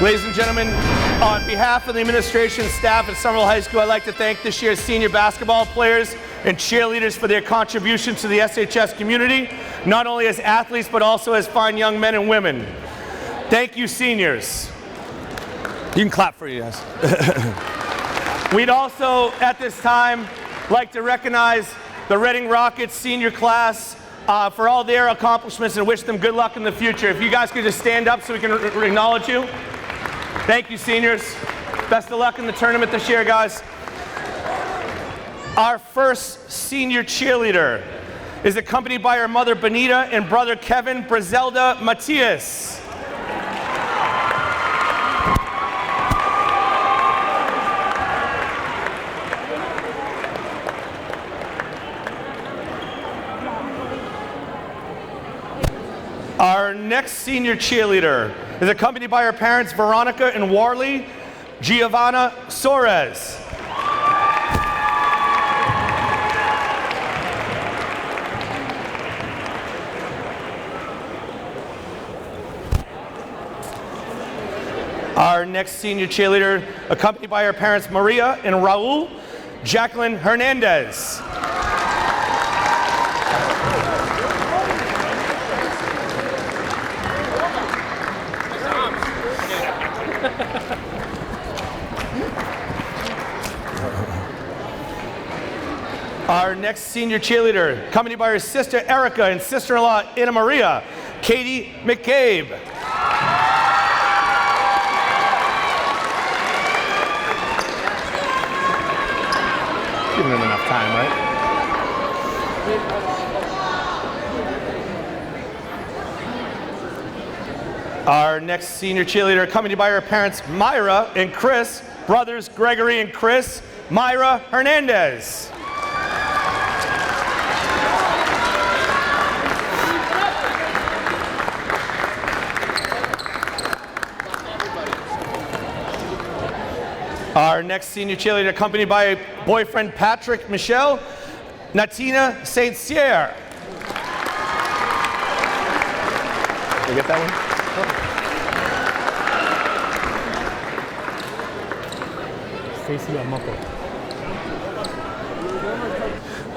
Ladies and gentlemen, on behalf of the administration and staff at Somerville High School, I'd like to thank this year's senior basketball players and cheerleaders for their contribution to the SHS community, not only as athletes, but also as fine young men and women. Thank you, seniors. You can clap for you guys. We'd also, at this time, like to recognize the Reading Rockets senior class for all their accomplishments and wish them good luck in the future. If you guys could just stand up so we can acknowledge you. Thank you, seniors. Best of luck in the tournament this year, guys. Our first senior cheerleader is accompanied by her mother, Benita, and brother, Kevin Brazelda Matias. Our next senior cheerleader is accompanied by her parents, Veronica and Warley Giovanna Soares. Our next senior cheerleader, accompanied by her parents, Maria and Raul Jacqueline Hernandez. Our next senior cheerleader, accompanied by her sister Erica and sister-in-law Anna Maria, Katie McCabe. Giving them enough time, right? Our next senior cheerleader, accompanied by her parents Myra and Chris, brothers Gregory and Chris, Myra Hernandez. Our next senior cheerleader, accompanied by boyfriend Patrick Michelle, Natina St. Cyr. Did you get that one? Stacy Amoko.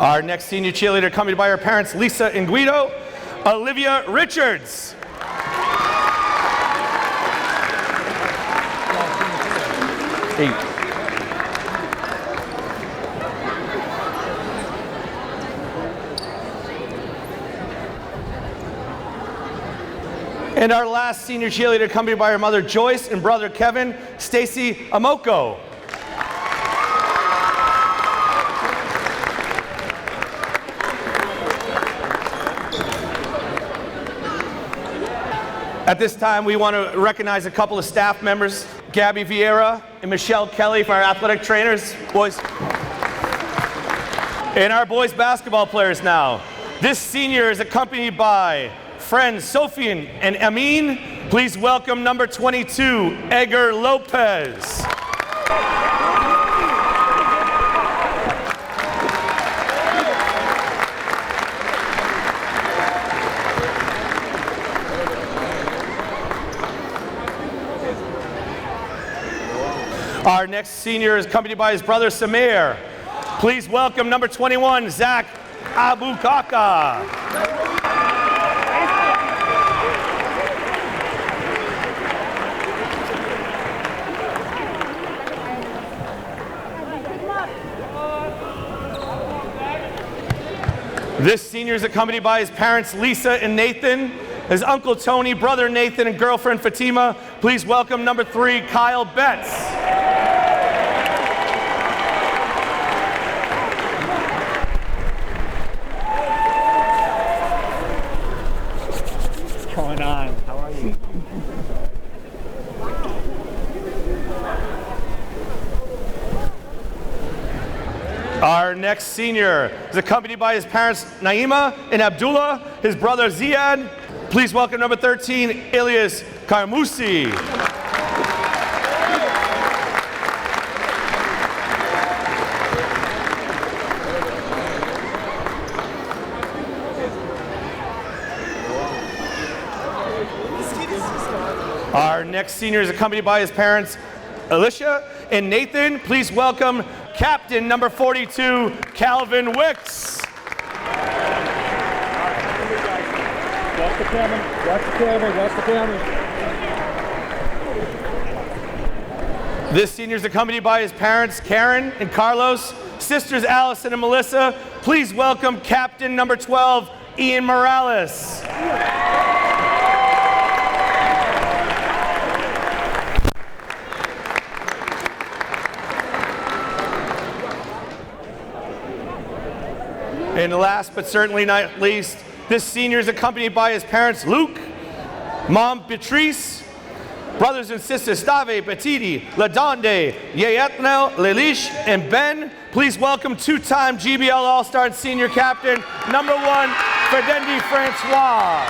Our next senior cheerleader, accompanied by her parents Lisa and Guido, Olivia Richards. Eight. And our last senior cheerleader, accompanied by her mother Joyce and brother Kevin, Stacy Amoko. At this time, we want to recognize a couple of staff members, Gabby Vieira and Michelle Kelly, for our athletic trainers, boys. And our boys basketball players now. This senior is accompanied by friends Sofian and Amin. Please welcome number 22, Edgar Lopez. Our next senior is accompanied by his brother Samir. Please welcome number 21, Zach Abukaka. This senior is accompanied by his parents Lisa and Nathan, his uncle Tony, brother Nathan, and girlfriend Fatima. Please welcome number 3, Kyle Betts. What's going on? How are you? Our next senior is accompanied by his parents Naima and Abdullah, his brother Ziad. Please welcome number 13, Ilyas Karmusi. Our next senior is accompanied by his parents, Alicia and Nathan. Please welcome captain number 42, Calvin Wicks. Watch the camera, watch the camera, watch the camera. This senior is accompanied by his parents, Karen and Carlos, sisters Allison and Melissa. Please welcome captain number 12, Ian Morales. And last but certainly not least, this senior is accompanied by his parents, Luke, mom, Beatrice, brothers and sisters, Stave, Petiti, Ladonde, Yeyetnel, Lelish, and Ben. Please welcome two-time GBL All-Star and senior captain, number 1, Ferdendi Francois.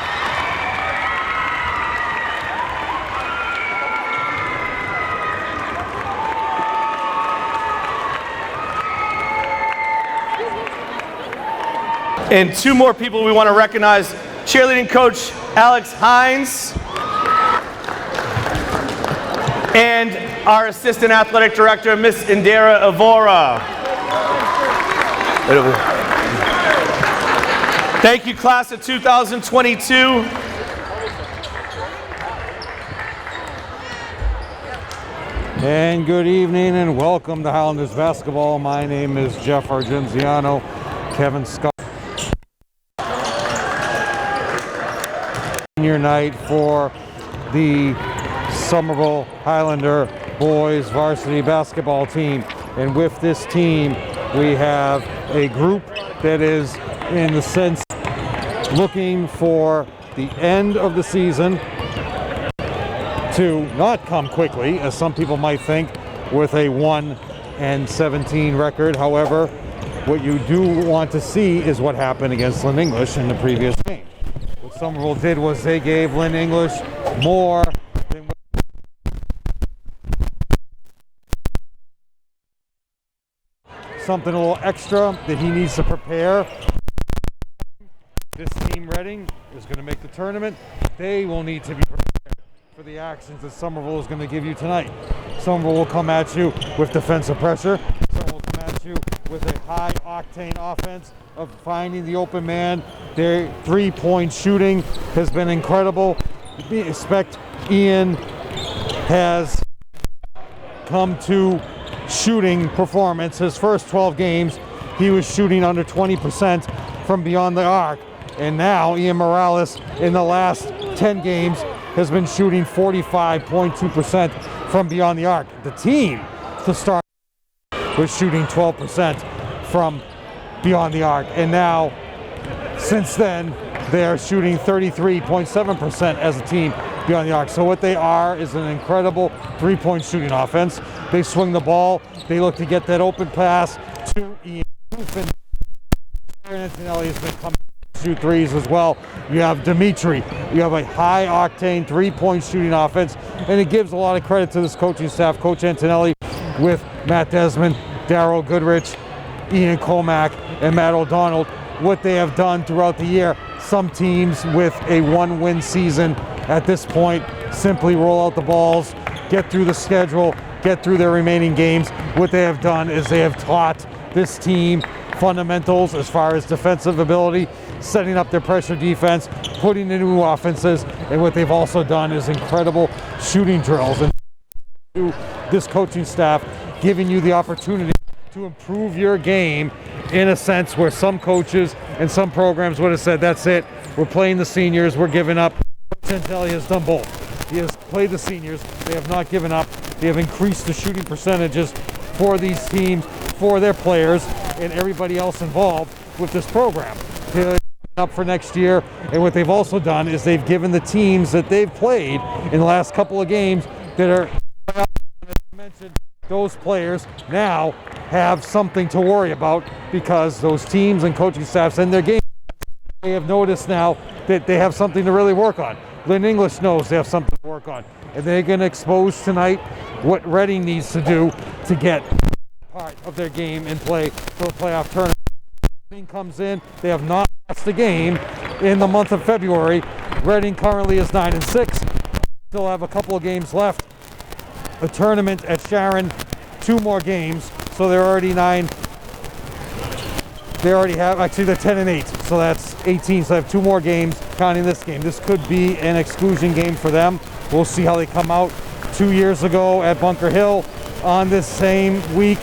And two more people we want to recognize, cheerleading coach Alex Hines and our assistant athletic director, Miss Indira Evora. Thank you, class of 2022. And good evening and welcome to Highlanders basketball. My name is Jeff Argenziano. Kevin Scott. Senior night for the Somerville Highlander boys varsity basketball team. And with this team, we have a group that is, in the sense, looking for the end of the season to not come quickly, as some people might think, with a 1-17 record. However, what you do want to see is what happened against Lynn English in the previous game. What Somerville did was they gave Lynn English more than something a little extra that he needs to prepare. This team, Reading, is going to make the tournament. They will need to be prepared for the actions that Somerville is going to give you tonight. Somerville will come at you with defensive pressure. Somerville will come at you with a high-octane offense of finding the open man. Their three-point shooting has been incredible. We expect Ian has come to shooting performance. His first 12 games, he was shooting under 20% from beyond the arc. And now Ian Morales, in the last 10 games, has been shooting 45.2% from beyond the arc. The team, to start, was shooting 12% from beyond the arc. And now, since then, they're shooting 33.7% as a team beyond the arc. So what they are is an incredible three-point shooting offense. They swing the ball. They look to get that open pass to Ian. Antonelli has been coming to shoot threes as well. You have Dimitri. You have a high-octane three-point shooting offense, and it gives a lot of credit to this coaching staff, Coach Antonelli, with Matt Desmond, Darryl Goodrich, Ian Colmack, and Matt O'Donnell, what they have done throughout the year. Some teams with a one-win season at this point simply roll out the balls, get through the schedule, get through their remaining games. What they have done is they have taught this team fundamentals as far as defensive ability, setting up their pressure defense, putting in new offenses, and what they've also done is incredible shooting drills. And this coaching staff giving you the opportunity to improve your game in a sense where some coaches and some programs would have said, that's it, we're playing the seniors, we're giving up. Santelli has done both. He has played the seniors, they have not given up, they have increased the shooting percentages for these teams, for their players, and everybody else involved with this program. They're up for next year, and what they've also done is they've given the teams that they've played in the last couple of games that are, as I mentioned, those players now have something to worry about because those teams and coaching staffs in their game, they have noticed now that they have something to really work on. Lynn English knows they have something to work on, and they're going to expose tonight what Reading needs to do to get part of their game in play for the playoff tournament. Reading comes in, they have not lost a game in the month of February. Reading currently is 9-6. still have a couple of games left. A tournament at Sharon, 2 more games, so they're already 9. They already have, actually they're 10 and 8, so that's 18, so they have 2 more games counting this game. This could be an exclusion game for them. We'll see how they come out. 2 years ago at Bunker Hill on this same week,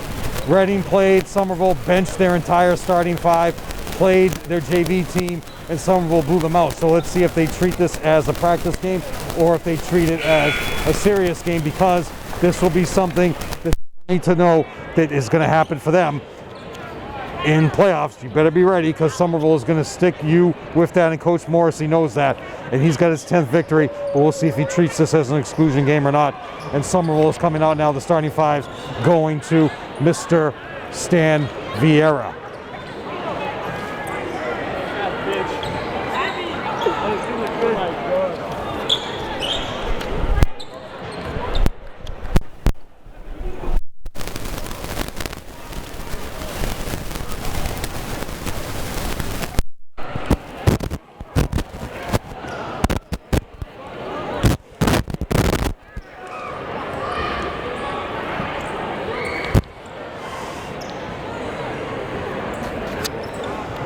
Reading played, Somerville benched their entire starting 5, played their JV team, and Somerville blew them out. So let's see if they treat this as a practice game or if they treat it as a serious game, because this will be something that you need to know that is going to happen for them in playoffs. You better be ready, because Somerville is going to stick you with that, and Coach Morrissey knows that, and he's got his 10th victory, but we'll see if he treats this as an exclusion game or not. And Somerville is coming out now, the starting 5s going to Mr. Stan Vieira.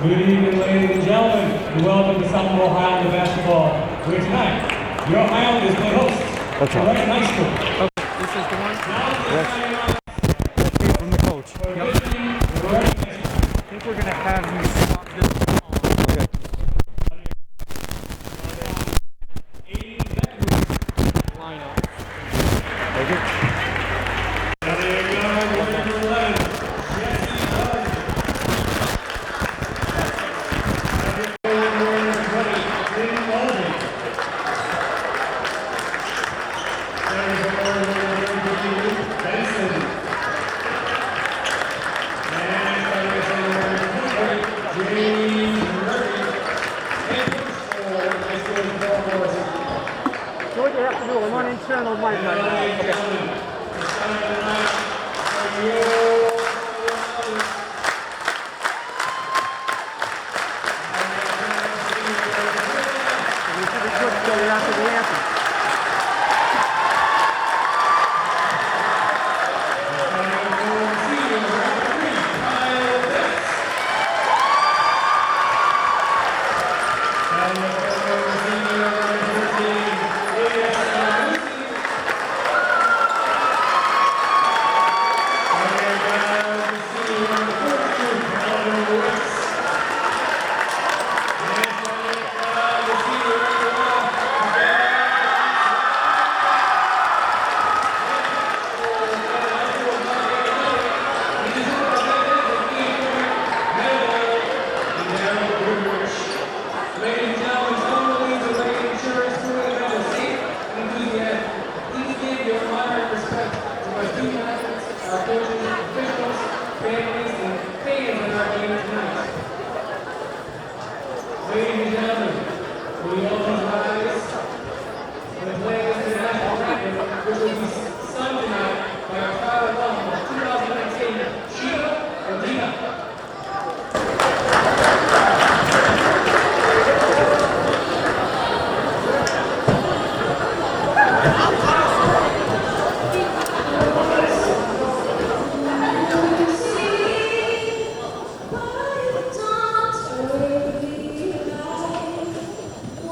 Good evening, ladies and gentlemen, and welcome to Somerville Highlander basketball, where tonight, your Highlanders play host to Reading High School. Okay, this is the one? Yes. That came from the coach. I think we're going to have you swap this ball. Okay. Lineup. Take it. So what you have to do, one internal mic. Okay. You should be good to go after the anthem.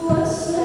What's the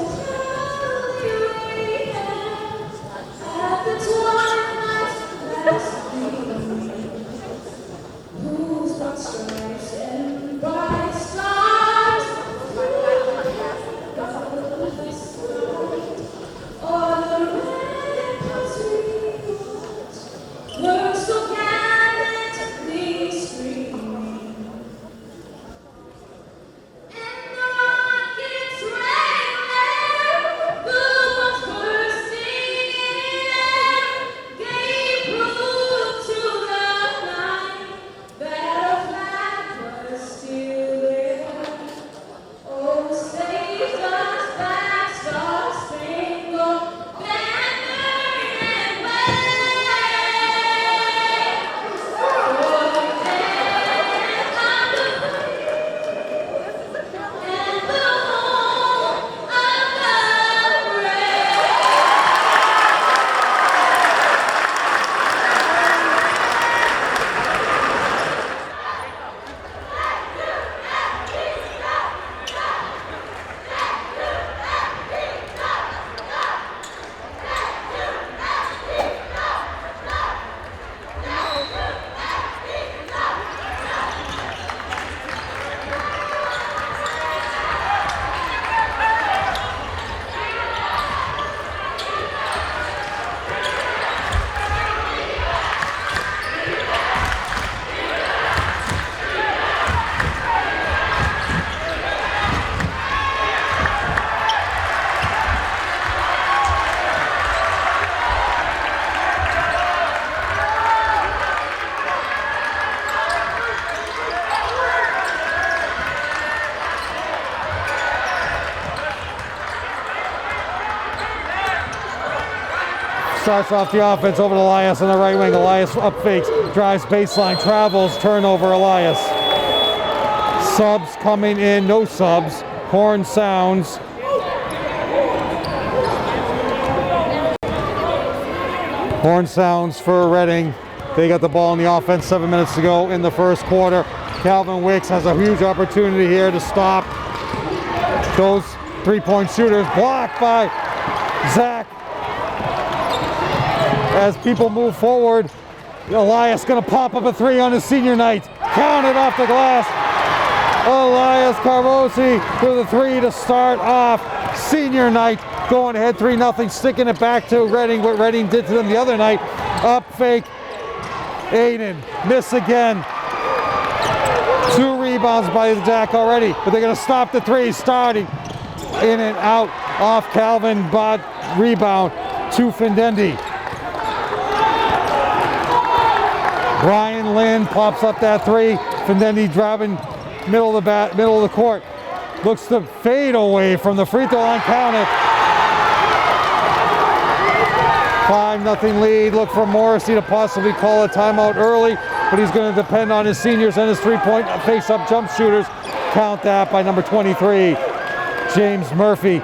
starts off the offense over to Elias on the right wing. Elias up fakes, drives baseline, travels, turnover, Elias. Subs coming in, no subs. Horn sounds. Horn sounds for Reading. They got the ball in the offense, 7 minutes to go in the first quarter. Calvin Wicks has a huge opportunity here to stop those three-point shooters. Blocked by Zach. As people move forward, Elias gonna pop up a three on his senior night. Counted off the glass. Elias Carvosi with a three to start off senior night. Going ahead 3-0, sticking it back to Reading, what Reading did to them the other night. Up fake. Aiden, miss again. 2 rebounds by Zach already, but they're gonna stop the three, starting in and out off Calvin, but rebound to Findendi. Brian Lynn pops up that three. Findendi driving middle of the court. Looks to fade away from the free throw line, count it. 5-0 lead. Look for Morrissey to possibly call a timeout early, but he's going to depend on his seniors and his three-point face-up jump shooters. Count that by number 23, James Murphy.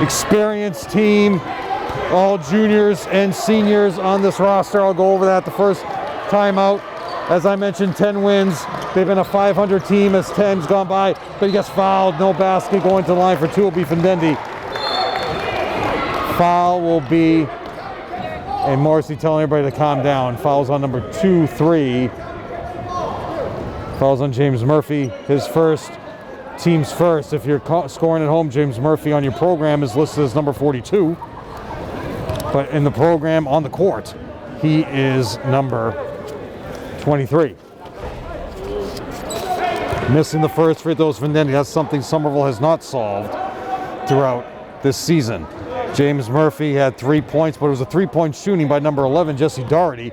Experienced team, all juniors and seniors on this roster. I'll go over that the first timeout. As I mentioned, 10 wins. They've been a 500 team as 10's gone by, but he gets fouled. No basket. Going to the line for 2 will be Findendi. Foul will be, and Morrissey telling everybody to calm down. Fouls on number 2, 3. Fouls on James Murphy, his first, team's first. If you're scoring at home, James Murphy on your program is listed as number 42. But in the program on the court, he is number 23. Missing the first free throws, Findendi. That's something Somerville has not solved throughout this season. James Murphy had 3 points, but it was a three-point shooting by number 11, Jesse Doherty,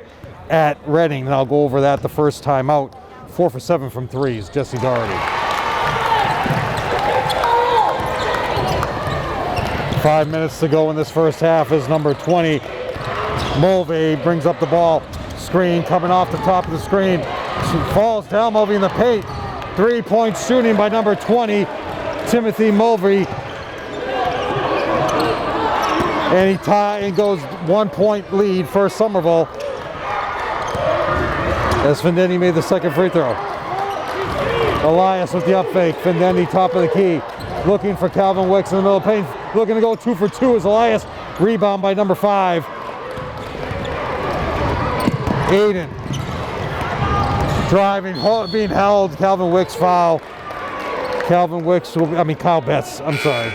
at Reading. And I'll go over that the first time out. 4 for 7 from threes, Jesse Doherty. 5 minutes to go in this first half is number 20. Mulvey brings up the ball. Screen coming off the top of the screen. She falls down, Mulvey in the paint. 3-point shooting by number 20, Timothy Mulvey. And he goes 1 point lead for Somerville as Findendi made the second free throw. Elias with the up fake. Findendi top of the key. Looking for Calvin Wicks in the middle of the paint. Looking to go 2 for 2 as Elias. Rebound by number 5. Aiden. Driving, being held. Calvin Wicks foul. Kyle Betts, I'm sorry.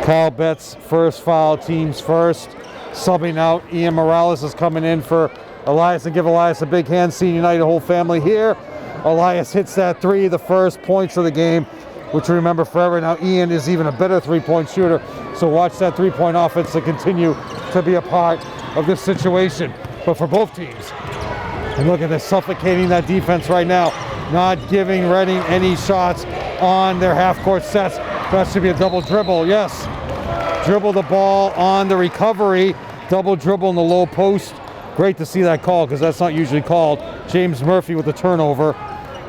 Kyle Betts, first foul, team's first. Subbing out, Ian Morales is coming in for Elias, and give Elias a big hand. Senior night, the whole family here. Elias hits that three, the first points of the game, which we remember forever. Now Ian is even a better three-point shooter, so watch that three-point offense to continue to be a part of this situation. But for both teams, and look at this, suffocating that defense right now, not giving Reading any shots on their half-court sets. That should be a double dribble, yes. Dribble the ball on the recovery, double dribble in the low post. Great to see that call because that's not usually called. James Murphy with the turnover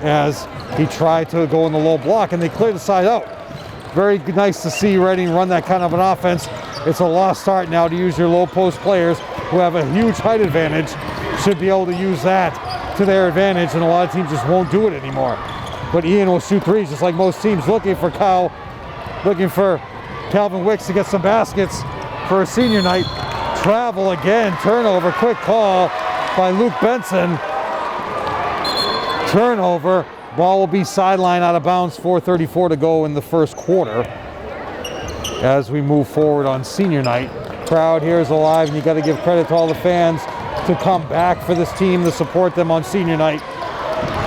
as he tried to go in the low block, and they cleared the side out. Very nice to see Reading run that kind of an offense. It's a lost start now to use your low post players who have a huge height advantage. Should be able to use that to their advantage, and a lot of teams just won't do it anymore. But Ian will shoot threes just like most teams, looking for Calvin Wicks to get some baskets for a senior night. Travel again, turnover, quick call by Luke Benson. Turnover, ball will be sidelined out of bounds, 4:34 to go in the first quarter. As we move forward on senior night, crowd here is alive, and you got to give credit to all the fans to come back for this team to support them on senior night,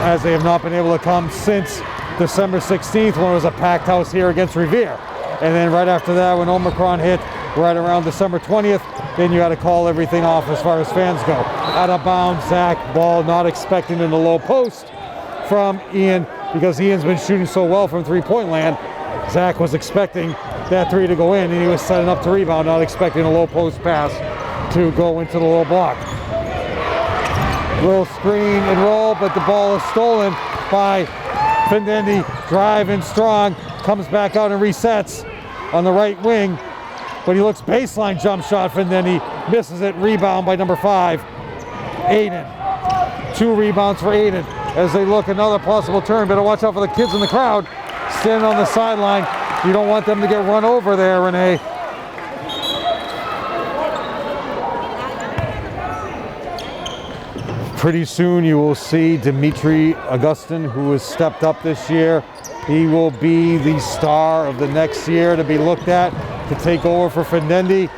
as they have not been able to come since December 16th when it was a packed house here against Revere. And then right after that, when Omicron hit, right around December 20th, then you got to call everything off as far as fans go. Out of bounds, Zach, ball not expecting in the low post from Ian, because Ian's been shooting so well from three-point land. Zach was expecting that three to go in, and he was setting up to rebound, not expecting a low post pass to go into the low block. Little screen and roll, but the ball is stolen by Findendi. Driving strong, comes back out and resets on the right wing, but he looks baseline jump shot. Findendi misses it. Rebound by number 5, Aiden. 2 rebounds for Aiden as they look another possible turn. Better watch out for the kids in the crowd standing on the sideline. You don't want them to get run over there, Renee. Pretty soon you will see Dimitri Augustin, who has stepped up this year. He will be the star of the next year to be looked at to take over for Findendi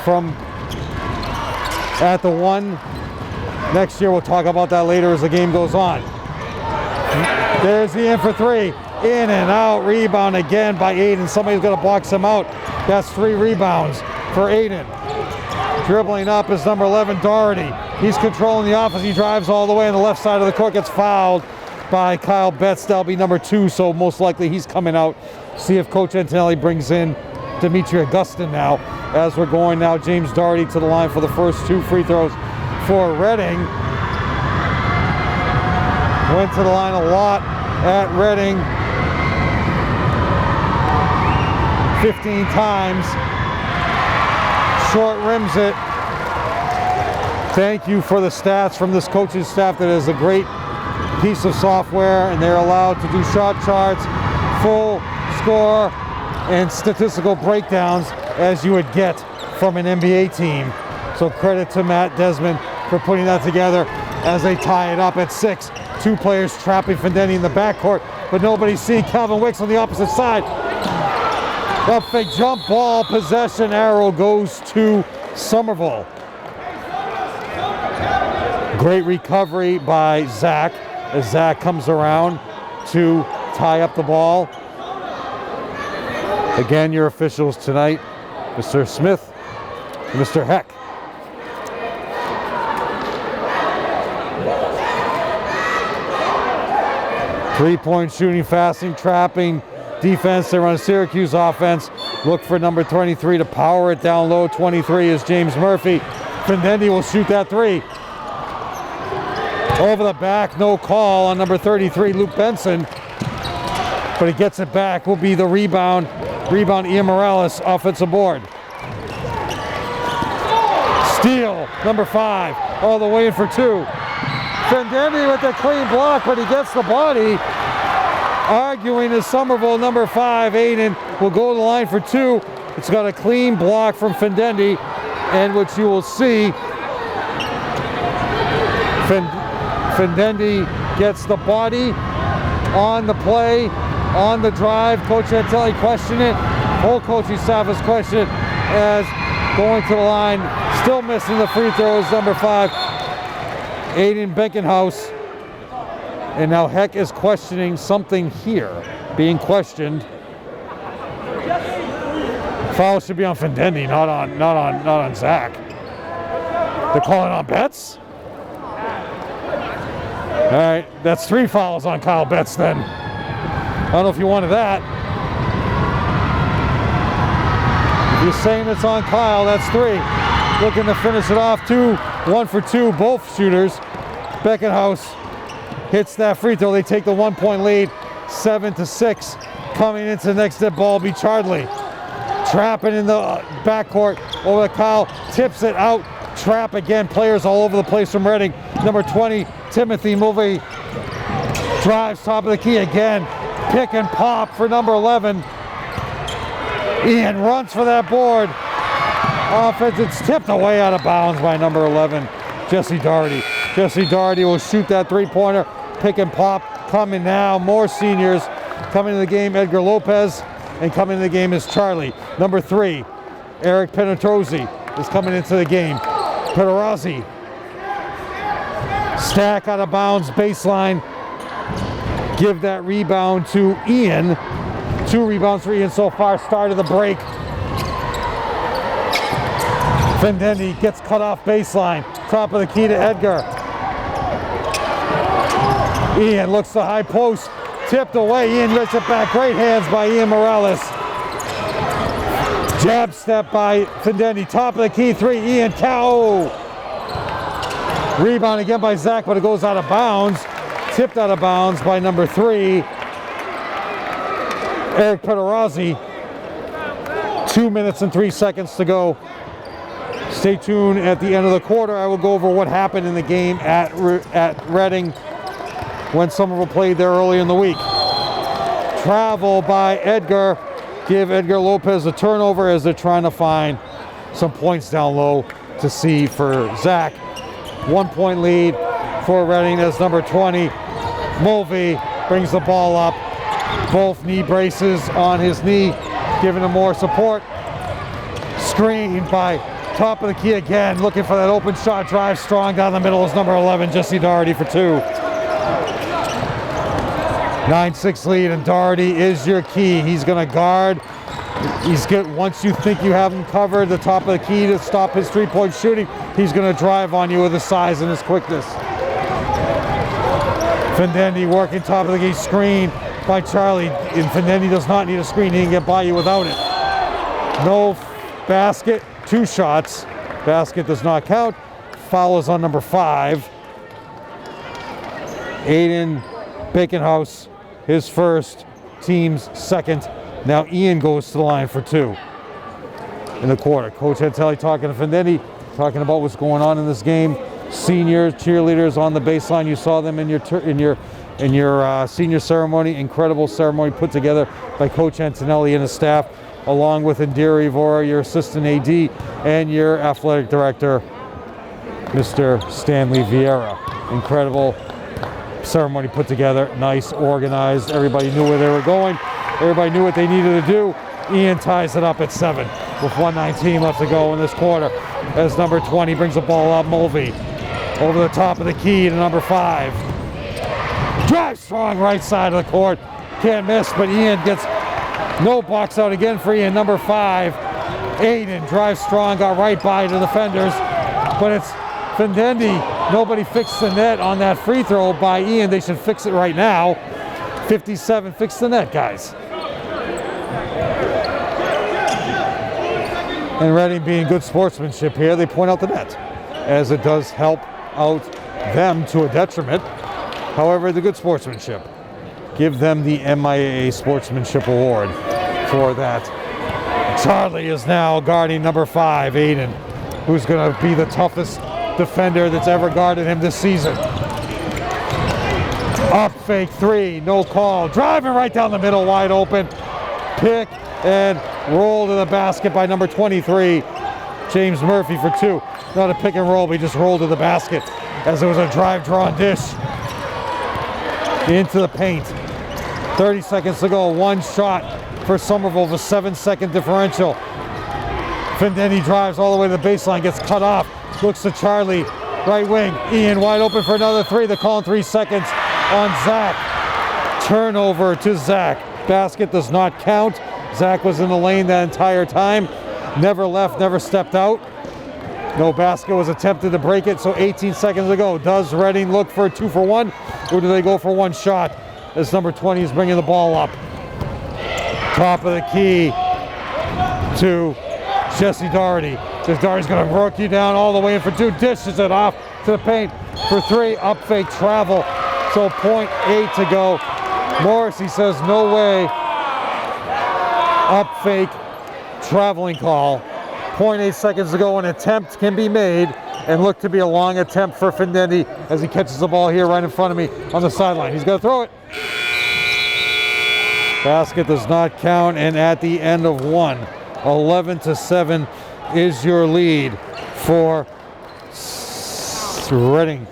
from at the 1. Next year, we'll talk about that later as the game goes on. There's the in for 3. In and out, rebound again by Aiden. Somebody's going to box him out. That's 3 rebounds for Aiden. Dribbling up is number 11, Doherty. He's controlling the offense. He drives all the way on the left side of the court, gets fouled by Kyle Betts. That'll be number 2, so most likely he's coming out. See if Coach Antonelli brings in Dimitri Augustin now. As we're going now, James Doherty to the line for the first 2 free throws for Reading. Went to the line a lot at Reading. 15 times. Short rims it. Thank you for the stats from this coaching staff that is a great piece of software, and they're allowed to do shot charts, full score, and statistical breakdowns as you would get from an NBA team. So credit to Matt Desmond for putting that together as they tie it up at 6. 2 players trapping Findendi in the backcourt, but nobody's seeing Calvin Wicks on the opposite side. Up fake jump ball, possession arrow goes to Somerville. Great recovery by Zach as Zach comes around to tie up the ball. Again, your officials tonight, Mr. Smith and Mr. Heck. Three-point shooting, fasting, trapping defense. They run Syracuse offense. Look for number 23 to power it down low. 23 is James Murphy. Findendi will shoot that 3. Over the back, no call on number 33, Luke Benson. But he gets it back. Will be the rebound. Rebound, Ian Morales, offensive board. Steal, number 5, all the way in for 2. Findendi with the clean block, but he gets the body. Arguing is Somerville, number 5, Aiden, will go to the line for 2. It's got a clean block from Findendi, and which you will see, Findendi gets the body on the play, on the drive. Coach Antelli questioned it. Whole coaching staff is questioning it as going to the line, still missing the free throws, number 5, Aiden Benkenhouse. And now Heck is questioning something here, being questioned. Foul should be on Findendi, not on Zach. They're calling on Betts? All right, that's 3 fouls on Kyle Betts then. I don't know if you wanted that. If you're saying it's on Kyle, that's 3. Looking to finish it off, 1 for 2, both shooters. Beckenhouse hits that free throw. They take the 1-point lead, 7-6. Coming into the next dead ball, be Chardley. Trapping in the backcourt over to Kyle, tips it out. Trap again, players all over the place from Reading. Number 20, Timothy Mulvey, drives top of the key again. Pick and pop for number 11. Ian runs for that board. Offense, it's tipped away out of bounds by number 11, Jesse Doherty. Jesse Doherty will shoot that 3-pointer. Pick and pop coming now. More seniors coming to the game. Edgar Lopez, and coming to the game is Charlie. Number 3, Eric Penetrozzi is coming into the game. Pederazzi, stack out of bounds, baseline. Give that rebound to Ian. 2 rebounds for Ian so far. Start of the break. Findendi gets cut off baseline. Top of the key to Edgar. Ian looks to high post. Tipped away. Ian gets it back. Great hands by Ian Morales. Jab step by Findendi. Top of the key three. Ian Cow. Rebound again by Zach, but it goes out of bounds. Tipped out of bounds by number 3, Eric Pederazzi. 2 minutes and 3 seconds to go. Stay tuned at the end of the quarter. I will go over what happened in the game at Reading when Somerville played there early in the week. Travel by Edgar. Give Edgar Lopez a turnover as they're trying to find some points down low to see for Zach. 1 point lead for Reading as number 20. Mulvey brings the ball up. Both knee braces on his knee, giving him more support. Screen by top of the key again, looking for that open shot. Drive strong down the middle is number 11, Jesse Doherty for 2. 9-6 lead, and Doherty is your key. He's going to guard. He's good. Once you think you have him covered, the top of the key to stop his three-point shooting, he's going to drive on you with his size and his quickness. Findendi working top of the key, screen by Charlie. And Findendi does not need a screen. He can get by you without it. No basket, 2 shots. Basket does not count. Foul is on number 5. Aiden Baconhouse, his first, team's second. Now Ian goes to the line for 2 in the quarter. Coach Antelli talking to Findendi, talking about what's going on in this game. Senior cheerleaders on the baseline. You saw them in your senior ceremony. Incredible ceremony put together by Coach Antonelli and his staff, along with Indira Ivora, your assistant AD, and your athletic director, Mr. Stanley Vieira. Incredible ceremony put together, nice, organized. Everybody knew where they were going. Everybody knew what they needed to do. Ian ties it up at 7 with 1:19 left to go in this quarter as number 20 brings the ball up. Mulvey over the top of the key to number 5. Drive strong right side of the court. Can't miss, but Ian gets no box out again for Ian. Number 5, Aiden drives strong, got right by the defenders, but it's Findendi. Nobody fixed the net on that free throw by Ian. They should fix it right now. 57, fix the net, guys. And Reading being good sportsmanship here, they point out the net, as it does help out them to a detriment. However, the good sportsmanship. Give them the MIAA Sportsmanship Award for that. Charlie is now guarding number 5, Aiden, who's going to be the toughest defender that's ever guarded him this season. Up fake 3, no call. Driving right down the middle, wide open. Pick and roll to the basket by number 23, James Murphy for 2. Not a pick and roll, but he just rolled to the basket as it was a drive drawn dish into the paint. 30 seconds to go. 1 shot for Somerville, the 7-second differential. Findendi drives all the way to the baseline, gets cut off. Looks to Charlie, right wing. Ian wide open for another 3. They're calling 3 seconds on Zach. Turnover to Zach. Basket does not count. Zach was in the lane that entire time. Never left, never stepped out. No basket was attempted to break it, so 18 seconds to go. Does Reading look for a 2-for-1, or do they go for 1 shot as number 20 is bringing the ball up? Top of the key to Jesse Doherty. Because Doherty's going to work you down all the way in for 2. Dishes it off to the paint for 3. Up fake travel. So 0.8 to go. Morrissey says no way. Up fake traveling call. 0.8 seconds to go. An attempt can be made and look to be a long attempt for Findendi as he catches the ball here right in front of me on the sideline. He's going to throw it. Basket does not count, and at the end of 1, 11-7 is your lead for Reading.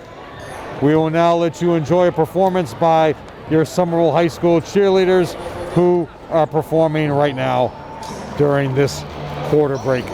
We will now let you enjoy a performance by your Somerville High School cheerleaders who are performing right now during this quarter break.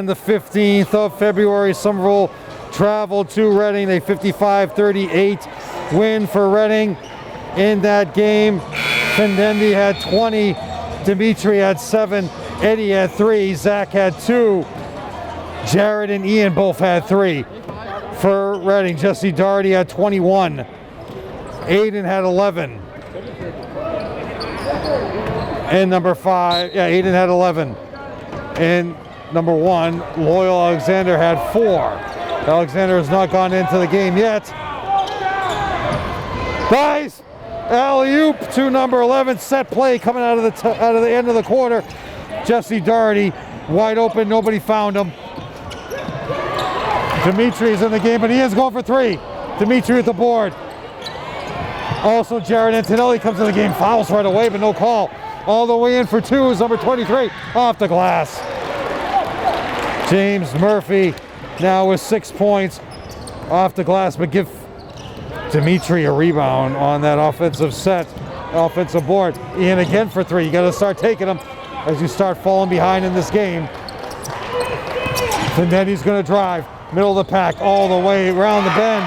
the 15th of February, Somerville traveled to Reading, a 55-38 win for Reading. In that game, Findendi had 20, Dimitri had 7, Eddie had 3, Zach had 2, Jared and Ian both had 3. For Reading, Jesse Doherty had 21, Aiden had 11, and number 5, Aiden had 11, and number 1, Loyal Alexander had 4. Alexander has not gone into the game yet. Nice alley-oop to number 11, set play coming out of the end of the quarter. Jesse Doherty wide open, nobody found him. Dimitri's in the game, but he is going for 3. Dimitri at the board. Also, Jared Antonelli comes in the game, fouls right away, but no call. All the way in for 2 is number 23, off the glass. James Murphy now with 6 points off the glass, but give Dimitri a rebound on that offensive board. Ian again for 3. You got to start taking them as you start falling behind in this game. And then he's going to drive, middle of the pack, all the way around the bend.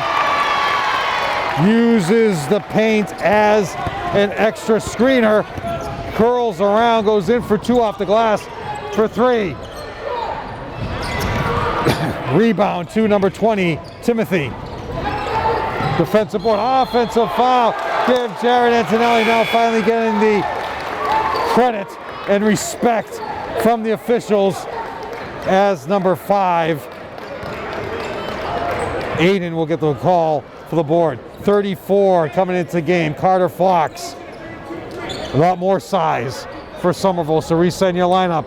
Uses the paint as an extra screener. Curls around, goes in for 2 off the glass for 3. Rebound to number 20, Timothy. Defensive board, offensive foul. Give Jared Antonelli now finally getting the credit and respect from the officials as number 5. Aiden will get the call for the board. 34 coming into the game. Carter Fox. A lot more size for Somerville, so reset your lineup.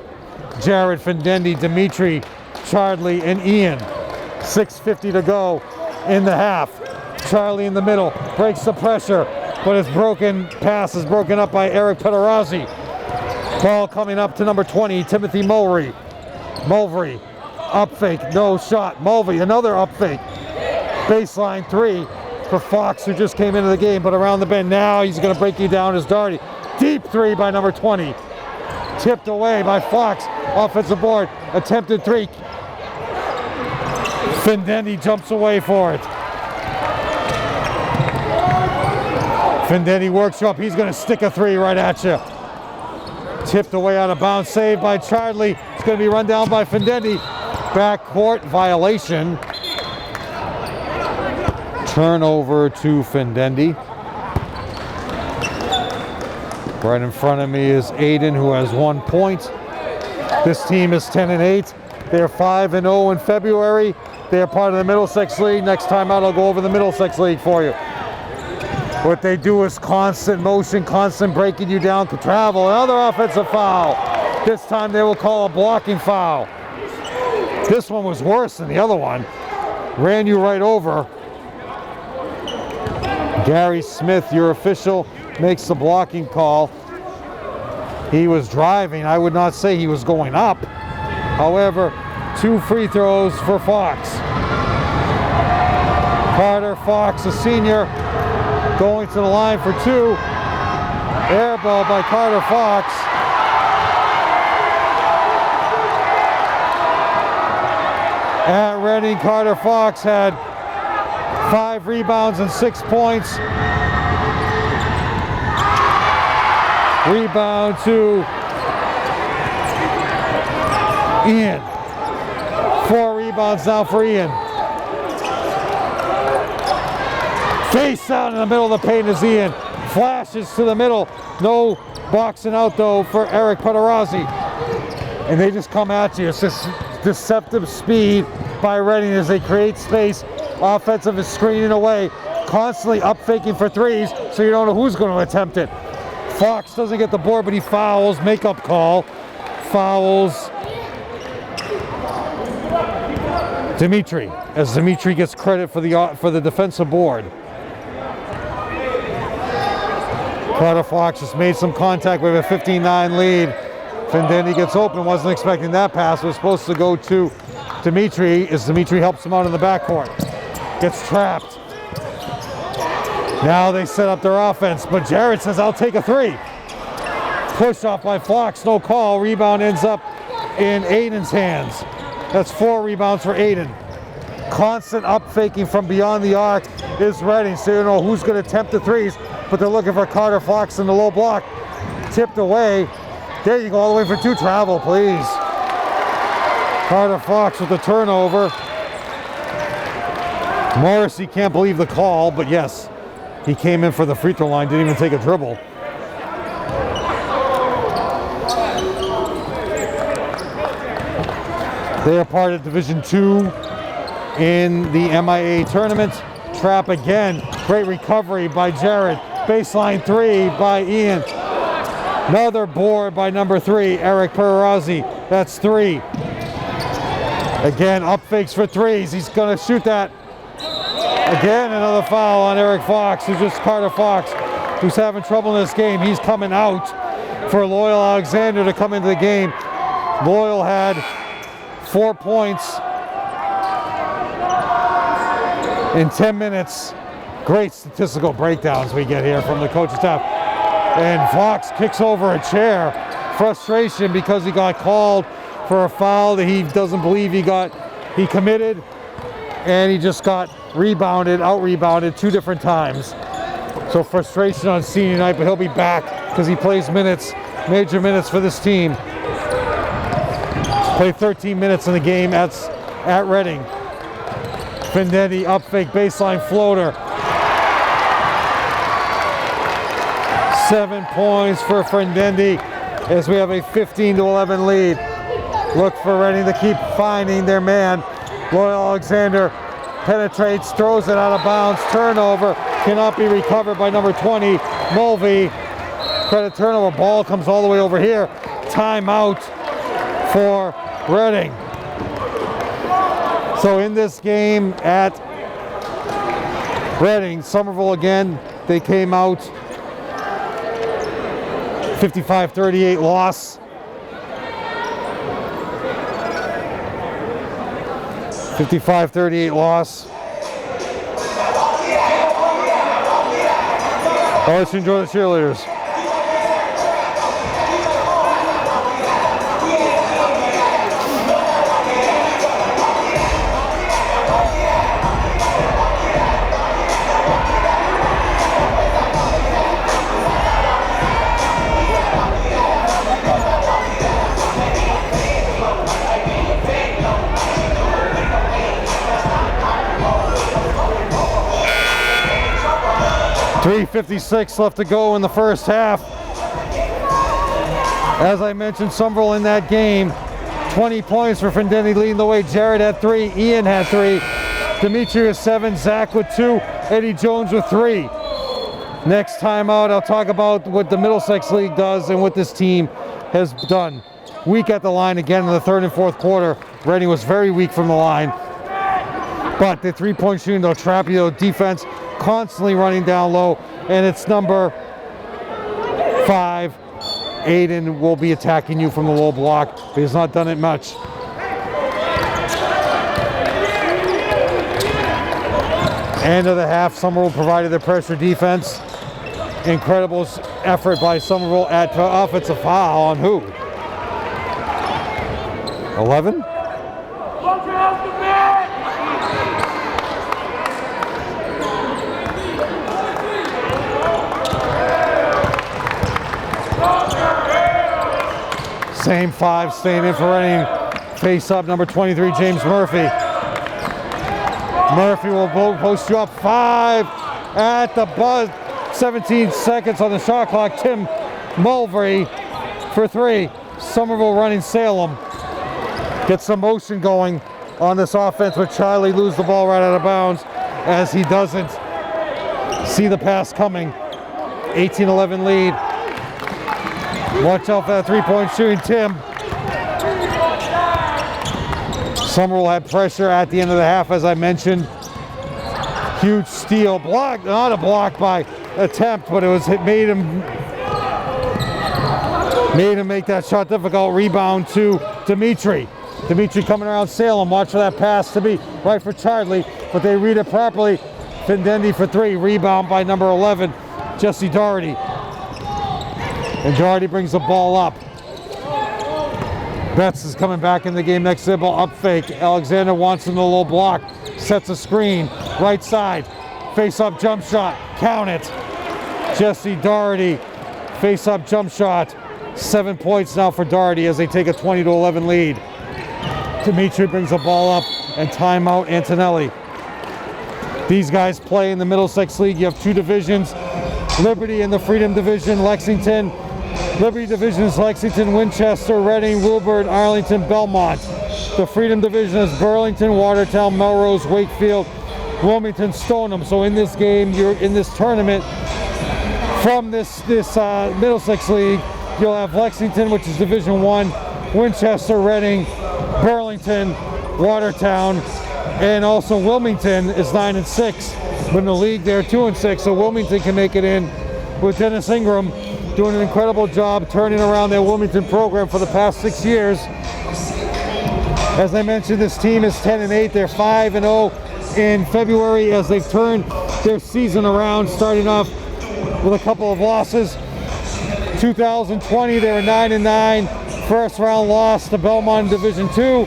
Jared, Findendi, Dimitri, Charlie, and Ian. 6:50 to go in the half. Charlie in the middle, breaks the pressure, but his pass is broken up by Eric Pederazzi. Ball coming up to number 20, Timothy Mulvey. Mulvey, up fake, no shot. Mulvey, another up fake. Baseline 3 for Fox, who just came into the game, but around the bend now, he's going to break you down as Doherty. Deep 3 by number 20. Tipped away by Fox, offensive board, attempted 3. Findendi jumps away for it. Findendi works you up. He's going to stick a 3 right at you. Tipped away out of bounds. Saved by Charlie. It's going to be run down by Findendi. Backcourt violation. Turnover to Findendi. Right in front of me is Aiden, who has 1 point. This team is 10-8. They're 5-0 in February. They're part of the Middlesex League. Next time out, I'll go over the Middlesex League for you. What they do is constant motion, constant breaking you down, could travel. Another offensive foul. This time they will call a blocking foul. This one was worse than the other one. Ran you right over. Gary Smith, your official, makes the blocking call. He was driving. I would not say he was going up. However, 2 free throws for Fox. Carter Fox, a senior, going to the line for 2. Air ball by Carter Fox. At Reading, Carter Fox had 5 rebounds and 6 points. Rebound to Ian. 4 rebounds now for Ian. Face out in the middle of the paint is Ian. Flashes to the middle. No boxing out though for Eric Pederazzi. And they just come at you. It's this deceptive speed by Reading as they create space. Offensive is screening away. Constantly up faking for 3s, so you don't know who's going to attempt it. Fox doesn't get the board, but he fouls. Makeup call. Fouls Dimitri, as Dimitri gets credit for the defensive board. Carter Fox just made some contact with a 15-9 lead. Findendi gets open, wasn't expecting that pass. It was supposed to go to Dimitri, as Dimitri helps him out in the backcourt. Gets trapped. Now they set up their offense, but Jared says, I'll take a 3. Push off by Fox, no call. Rebound ends up in Aiden's hands. That's 4 rebounds for Aiden. Constant up faking from beyond the arc is Reading, so you don't know who's going to attempt the threes, but they're looking for Carter Fox in the low block. Tipped away. There you go, all the way for 2. Travel, please. Carter Fox with the turnover. Morrissey can't believe the call, but yes, he came in for the free throw line, didn't even take a dribble. They are part of Division II in the MIA tournament. Trap again. Great recovery by Jared. Baseline 3 by Ian. Another board by number 3, Eric Perazzi. That's 3. Again, up fakes for 3s. He's going to shoot that. Again, another foul on Eric Fox, who's just Carter Fox, who's having trouble in this game. He's coming out for Loyal Alexander to come into the game. Loyal had 4 points in 10 minutes. Great statistical breakdowns we get here from the coaching staff. And Fox kicks over a chair. Frustration because he got called for a foul that he doesn't believe he committed. And he just got out-rebounded 2 different times. So frustration on senior night, but he'll be back because he plays major minutes for this team. Played 13 minutes in the game at Reading. Findetti up fake baseline floater. 7 points for Findetti as we have a 15-11 lead. Look for Reading to keep finding their man. Loyal Alexander penetrates, throws it out of bounds, turnover, cannot be recovered by number 20, Mulvey. Credit turnover, ball comes all the way over here. Timeout for Reading. So in this game at Reading, Somerville again, they came out 55-38 loss. 55-38 loss. I'll let you enjoy the cheerleaders. .356 left to go in the first half. As I mentioned, Somerville in that game. 20 points for Findetti leading the way. Jared had 3, Ian had 3, Dimitri with 7, Zach with 2, Eddie Jones with 3. Next time out, I'll talk about what the Middlesex League does and what this team has done. Weak at the line again in the third and fourth quarter. Reading was very weak from the line. But the three-point shooting, they'll trap you, defense constantly running down low, and it's number 5. Aiden will be attacking you from the low block, but he's not done it much. End of the half, Somerville provided their pressure defense. Incredible effort by Somerville at offensive foul on who? 11? Same 5 staying in for Reading. Face up, number 23, James Murphy. Murphy will post you up 5 at the buzz. 17 seconds on the shot clock. Tim Mulvey for 3. Somerville running Salem. Gets some motion going on this offense, but Charlie loses the ball right out of bounds as he doesn't see the pass coming. 18-11 lead. Watch out for that three-point shooting, Tim. Somerville had pressure at the end of the half, as I mentioned. Huge steal, block, not a block by attempt, but it made him make that shot difficult. Rebound to Dimitri. Dimitri coming around Salem. Watch for that pass to be right for Charlie, but they read it properly. Findetti for 3. Rebound by number 11, Jesse Doherty. And Doherty brings the ball up. Betts is coming back in the game. Next dribble, up fake. Alexander wants him to low block. Sets a screen. Right side. Face-up jump shot. Count it. Jesse Doherty. Face-up jump shot. 7 points now for Doherty as they take a 20-11 lead. Dimitri brings the ball up and timeout Antonelli. These guys play in the Middlesex League. You have two divisions. Liberty in the Freedom Division. Lexington. Liberty Division is Lexington, Winchester, Reading, Wilbur, Arlington, Belmont. The Freedom Division is Burlington, Watertown, Melrose, Wakefield, Wilmington, Stoneham. So in this game, you're in this tournament from this Middlesex League, you'll have Lexington, which is Division 1, Winchester, Reading, Burlington, Watertown, and also Wilmington is 9-6. But in the league, they're 2-6, so Wilmington can make it in with Dennis Ingram doing an incredible job turning around their Wilmington program for the past 6 years. As I mentioned, this team is 10-8. They're 5-0 in February as they've turned their season around, starting off with a couple of losses. 2020, they were 9-9. First round loss to Belmont in Division 2.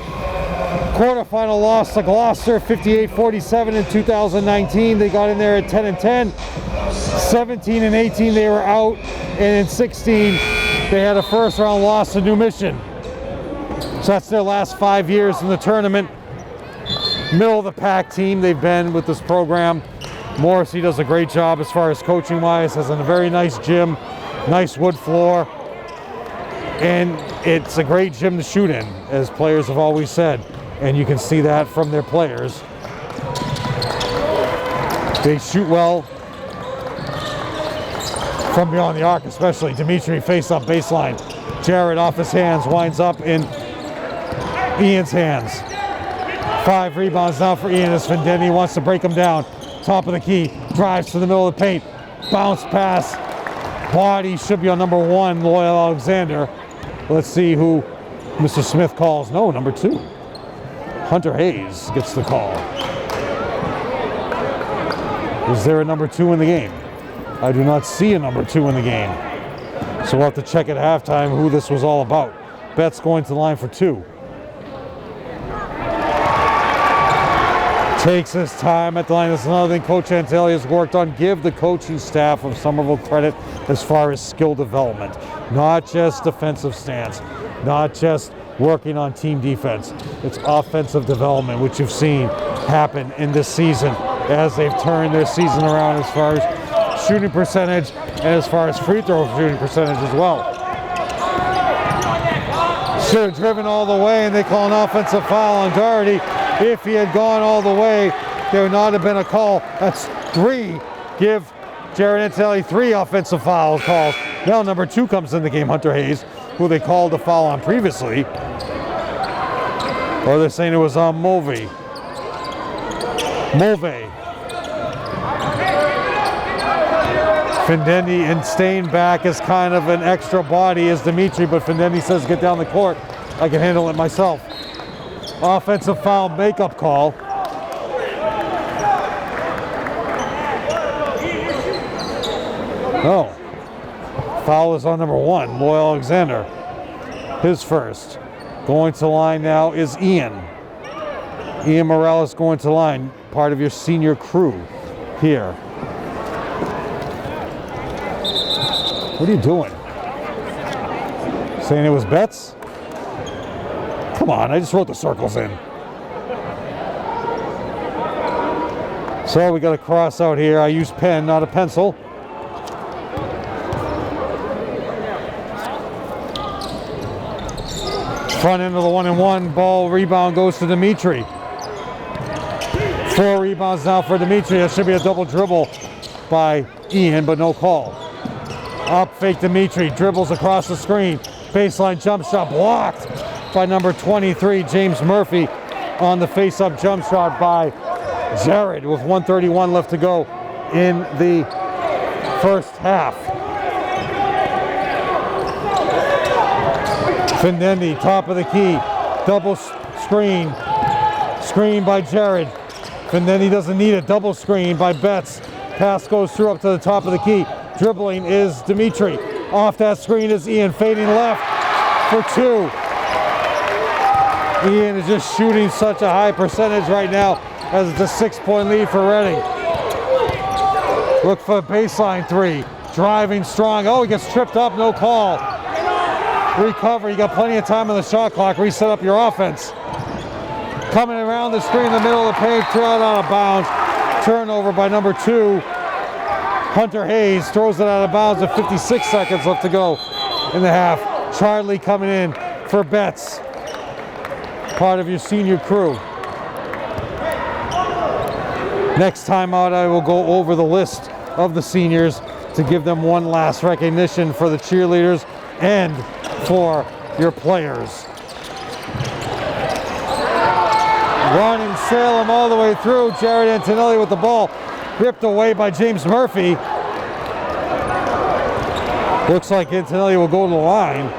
Quarterfinal loss to Gloucester, 58-47 in 2019. They got in there at 10-10. 17 and 18 they were out, and in 16 they had a first round loss to New Mission. So that's their last 5 years in the tournament. Middle of the pack team they've been with this program. Morrissey does a great job as far as coaching wise, has a very nice gym, nice wood floor, and it's a great gym to shoot in, as players have always said, and you can see that from their players. They shoot well from beyond the arc, especially. Dimitri face up baseline. Jared off his hands, winds up in Ian's hands. 5 rebounds now for Ian as Fendeni wants to break him down. Top of the key, drives to the middle of the paint. Bounce pass. Body should be on number 1, Loyal Alexander. Let's see who Mr. Smith calls. No, number 2. Hunter Hayes gets the call. Is there a number 2 in the game? I do not see a number 2 in the game. So we'll have to check at halftime who this was all about. Betts going to the line for 2. Takes his time at the line. That's another thing Coach Antelli has worked on. Give the coaching staff of Somerville credit as far as skill development. Not just defensive stance. Not just working on team defense. It's offensive development, which you've seen happen in this season as they've turned their season around as far as shooting percentage and as far as free throw shooting percentage as well. Should have driven all the way, and they call an offensive foul on Doherty. If he had gone all the way, there would not have been a call. That's 3. Give Jared Antelli 3 offensive foul calls. Now number 2 comes in the game, Hunter Hayes, who they called a foul on previously. Or they're saying it was on Mulvey. Fendeni and staying back as kind of an extra body as Dimitri, but Fendeni says get down the court. I can handle it myself. Offensive foul makeup call. Oh. Foul is on number 1, Loyal Alexander. His first. Going to the line now is Ian. Ian Morales going to the line, part of your senior crew here. What are you doing? Saying it was Betts? Come on, I just wrote the circles in. So we got a cross out here. I use pen, not a pencil. Front end of the 1-and-1 ball, rebound goes to Dimitri. 4 rebounds now for Dimitri. That should be a double dribble by Ian, but no call. Up fake Dimitri, dribbles across the screen. Baseline jump shot blocked by number 23, James Murphy, on the face-up jump shot by Jared with 1:31 left to go in the first half. Fendeni, top of the key, double screen by Jared. Fendeni doesn't need it, double screen by Betts. Pass goes through up to the top of the key. Dribbling is Dimitri. Off that screen is Ian, fading left for 2. Ian is just shooting such a high percentage right now as it's a 6-point lead for Reading. Look for a baseline three. Driving strong. Oh, he gets tripped up, no call. Recover, you got plenty of time on the shot clock. Reset up your offense. Coming around the screen in the middle of the paint, throw it out of bounds. Turnover by number 2. Hunter Hayes throws it out of bounds with 56 seconds left to go in the half. Charlie coming in for Betts. Part of your senior crew. Next time out, I will go over the list of the seniors to give them one last recognition for the cheerleaders and for your players. Running Salem all the way through. Jared Antonelli with the ball. Ripped away by James Murphy. Looks like Antonelli will go to the line.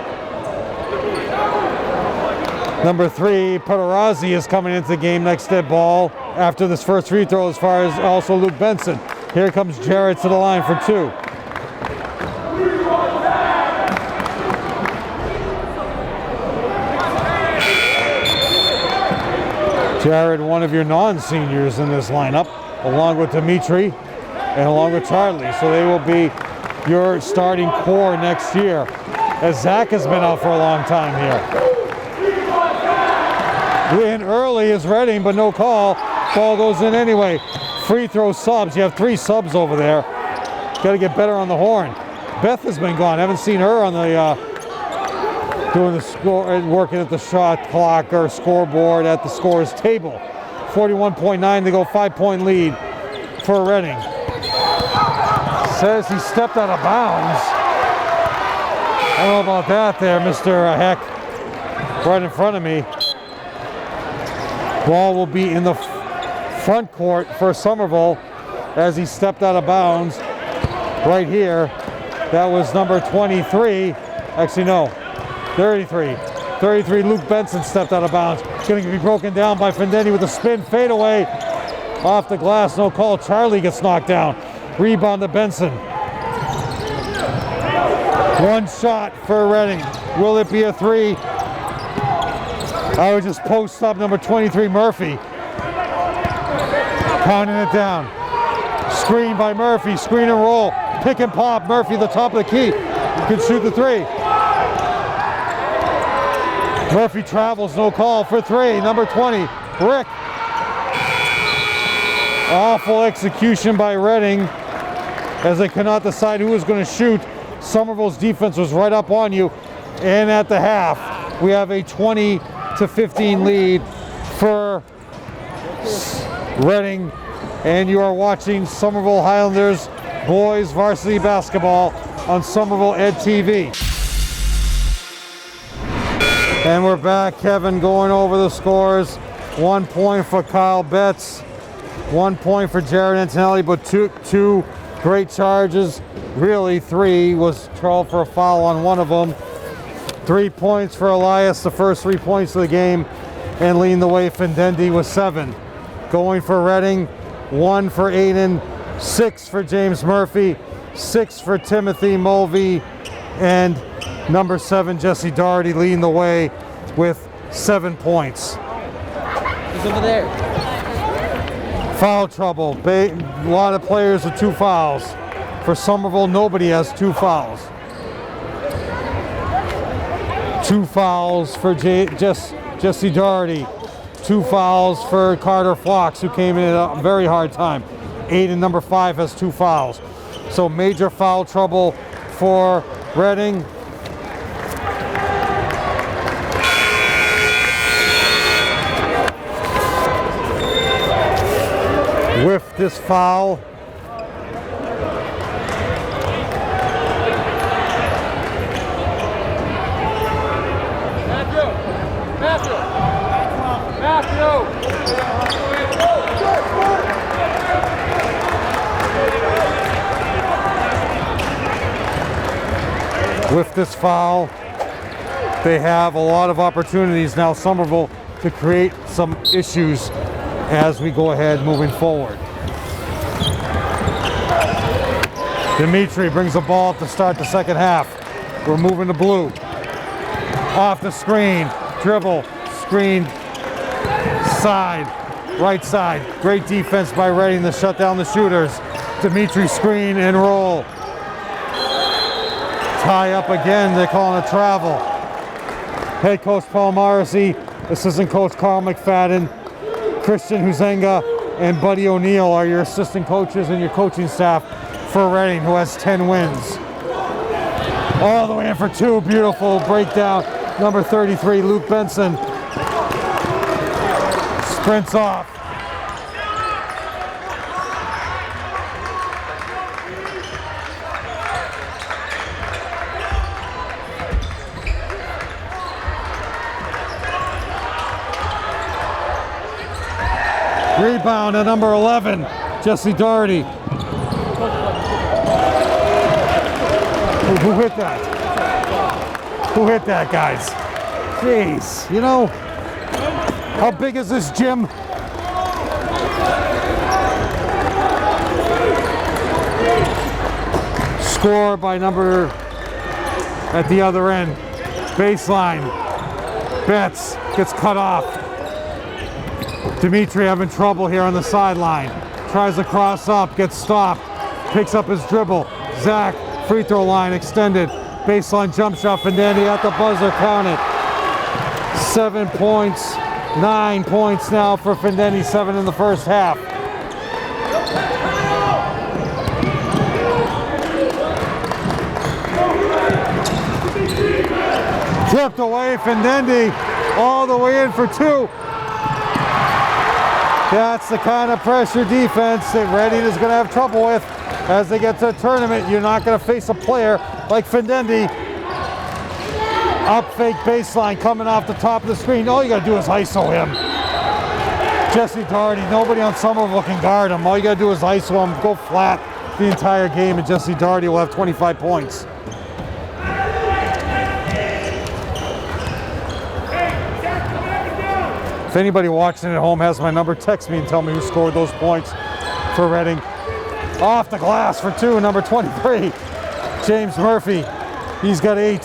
Number 3, Pederazzi is coming into the game next to ball after this first free throw, as far as also Luke Benson. Here comes Jared to the line for 2. Jared, one of your non-seniors in this lineup, along with Dimitri and along with Charlie. So they will be your starting core next year, as Zach has been out for a long time here. In early is Reading, but no call. Ball goes in anyway. Free throw subs. You have 3 subs over there. Got to get better on the horn. Beth has been gone. Haven't seen her on the doing the score, working at the shot clock or scoreboard at the scores table. 41.9 to go, 5-point lead for Reading. Says he stepped out of bounds. I don't know about that there, Mr. Heck. Right in front of me. Ball will be in the front court for Somerville as he stepped out of bounds right here. That was number 23. Actually, no, 33. 33, Luke Benson stepped out of bounds. Going to be broken down by Fendetti with a spin fadeaway. Off the glass, no call. Charlie gets knocked down. Rebound to Benson. One shot for Reading. Will it be a 3? I would just post up number 23, Murphy. Pounding it down. Screen by Murphy. Screen and roll. Pick and pop. Murphy, the top of the key. Can shoot the 3. Murphy travels. No call for 3. Number 20, Rick. Awful execution by Reading as they cannot decide who was going to shoot. Somerville's defense was right up on you. And at the half, we have a 20-15 lead for Reading, and you are watching Somerville Highlanders boys varsity basketball on Somerville Ed TV. And we're back. Kevin going over the scores. 1 point for Kyle Betts, 1 point for Jared Antonelli, but two great charges. Really 3, was called for a foul on one of them. 3 points for Elias, the first 3 points of the game, and leading the way Fendendi with 7. Going for Reading, 1 for Aiden, 6 for James Murphy, 6 for Timothy Mulvey, and number 7, Jesse Doherty, leading the way with 7 points. He's over there. Foul trouble. A lot of players with 2 fouls. For Somerville, nobody has 2 fouls. 2 fouls for Jesse Doherty. 2 fouls for Carter Fox, who came in at a very hard time. Aiden, number 5, has 2 fouls. So major foul trouble for Reading. With this foul. With this foul, they have a lot of opportunities now, Somerville, to create some issues as we go ahead moving forward. Dimitri brings the ball up to start the second half. We're moving to blue. Off the screen, dribble, screen, side, right side. Great defense by Reading to shut down the shooters. Dimitri screen and roll. Tie up again, they're calling a travel. Head coach Paul Morrissey, assistant coach Carl McFadden, Christian Huzenga, and Buddy O'Neill are your assistant coaches and your coaching staff for Reading, who has 10 wins. All the way in for two, beautiful breakdown. Number 33, Luke Benson, sprints off. Rebound at number 11, Jesse Doherty. Who hit that? Who hit that, guys? Jeez, you know, how big is this gym? Score by number at the other end. Baseline. Betts gets cut off. Dimitri having trouble here on the sideline. Tries to cross up, gets stopped. Picks up his dribble. Zach, free throw line extended. Baseline jump shot. Fendani at the buzzer, count it. 7 points, 9 points now for Fendani, 7 in the first half. Tipped away, Fendani all the way in for two. That's the kind of pressure defense that Reading is going to have trouble with as they get to the tournament. You're not going to face a player like Fendandi. Up fake baseline coming off the top of the screen. All you got to do is ISO him. Jesse Doherty, nobody on Somerville can guard him. All you got to do is ISO him, go flat the entire game, and Jesse Doherty will have 25 points. If anybody watching at home has my number, text me and tell me who scored those points for Reading. Off the glass for two, number 23, James Murphy. He's got 8.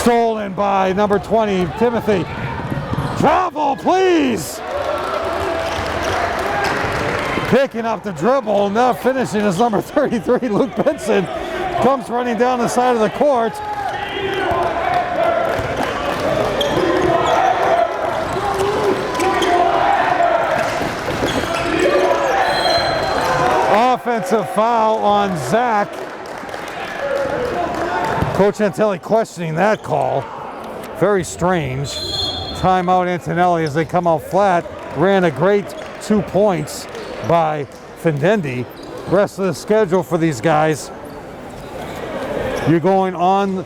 Stolen by number 20, Timothy. Travel, please! Picking up the dribble, now finishing is number 33, Luke Benson. Comes running down the side of the court. Offensive foul on Zach. Coach Antelli questioning that call. Very strange. Timeout Antonelli as they come out flat. Ran a great 2 points by Fendandi. Rest of the schedule for these guys. You're going on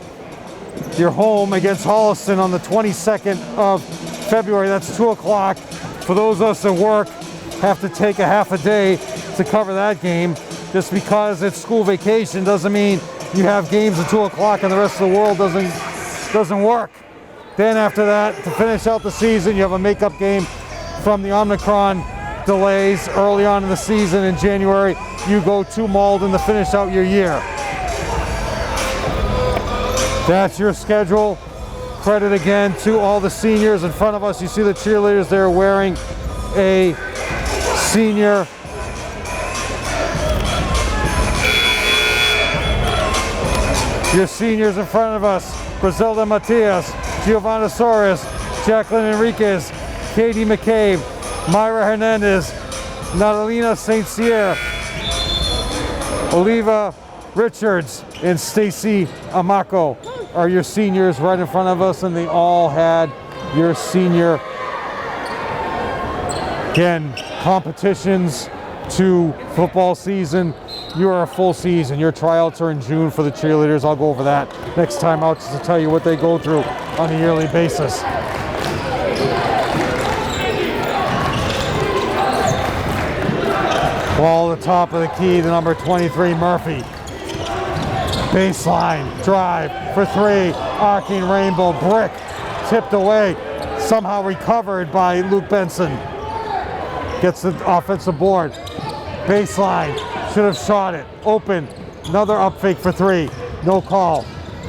your home against Holliston on the 22nd of February. That's 2 o'clock. For those of us that work, have to take a half a day to cover that game. Just because it's school vacation doesn't mean you have games at 2 o'clock and the rest of the world doesn't work. Then after that, to finish out the season, you have a makeup game from the Omicron delays early on in the season in January. You go to Malden to finish out your year. That's your schedule. Credit again to all the seniors in front of us. You see the cheerleaders there wearing a senior your seniors in front of us: Brazilda Matias, Giovanna Soares, Jacqueline Enriquez, Katie McCabe, Myra Hernandez, Natalina St. Cyr, Oliva Richards, and Stacy Amako are your seniors right in front of us, and they all had your senior, again, competitions to football season. You are a full season. Your tryouts are in June for the cheerleaders. I'll go over that next time out just to tell you what they go through on a yearly basis. Ball at the top of the key to number 23, Murphy. Baseline, drive for 3, arcing rainbow, brick, tipped away, somehow recovered by Luke Benson. Gets the offensive board. Baseline. Should have shot it. Open. Another up fake for 3. No call.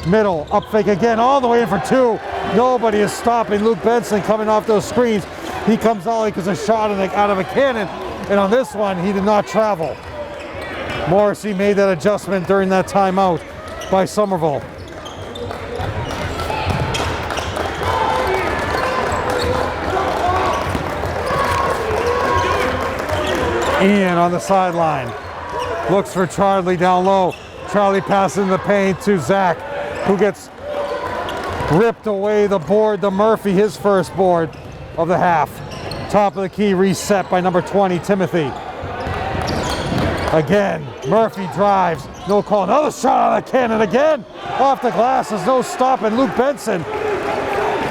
Middle. Up fake again. All the way in for 2. Nobody is stopping Luke Benson coming off those screens. He comes out like it's a shot out of a cannon. And on this one, he did not travel. Morrissey made that adjustment during that timeout by Somerville. Ian on the sideline. Looks for Charlie down low. Charlie passes in the paint to Zach, who gets ripped away the board to Murphy, his first board of the half. Top of the key reset by number 20, Timothy. Again, Murphy drives. No call. Another shot out of the cannon again. Off the glass. There's no stopping Luke Benson.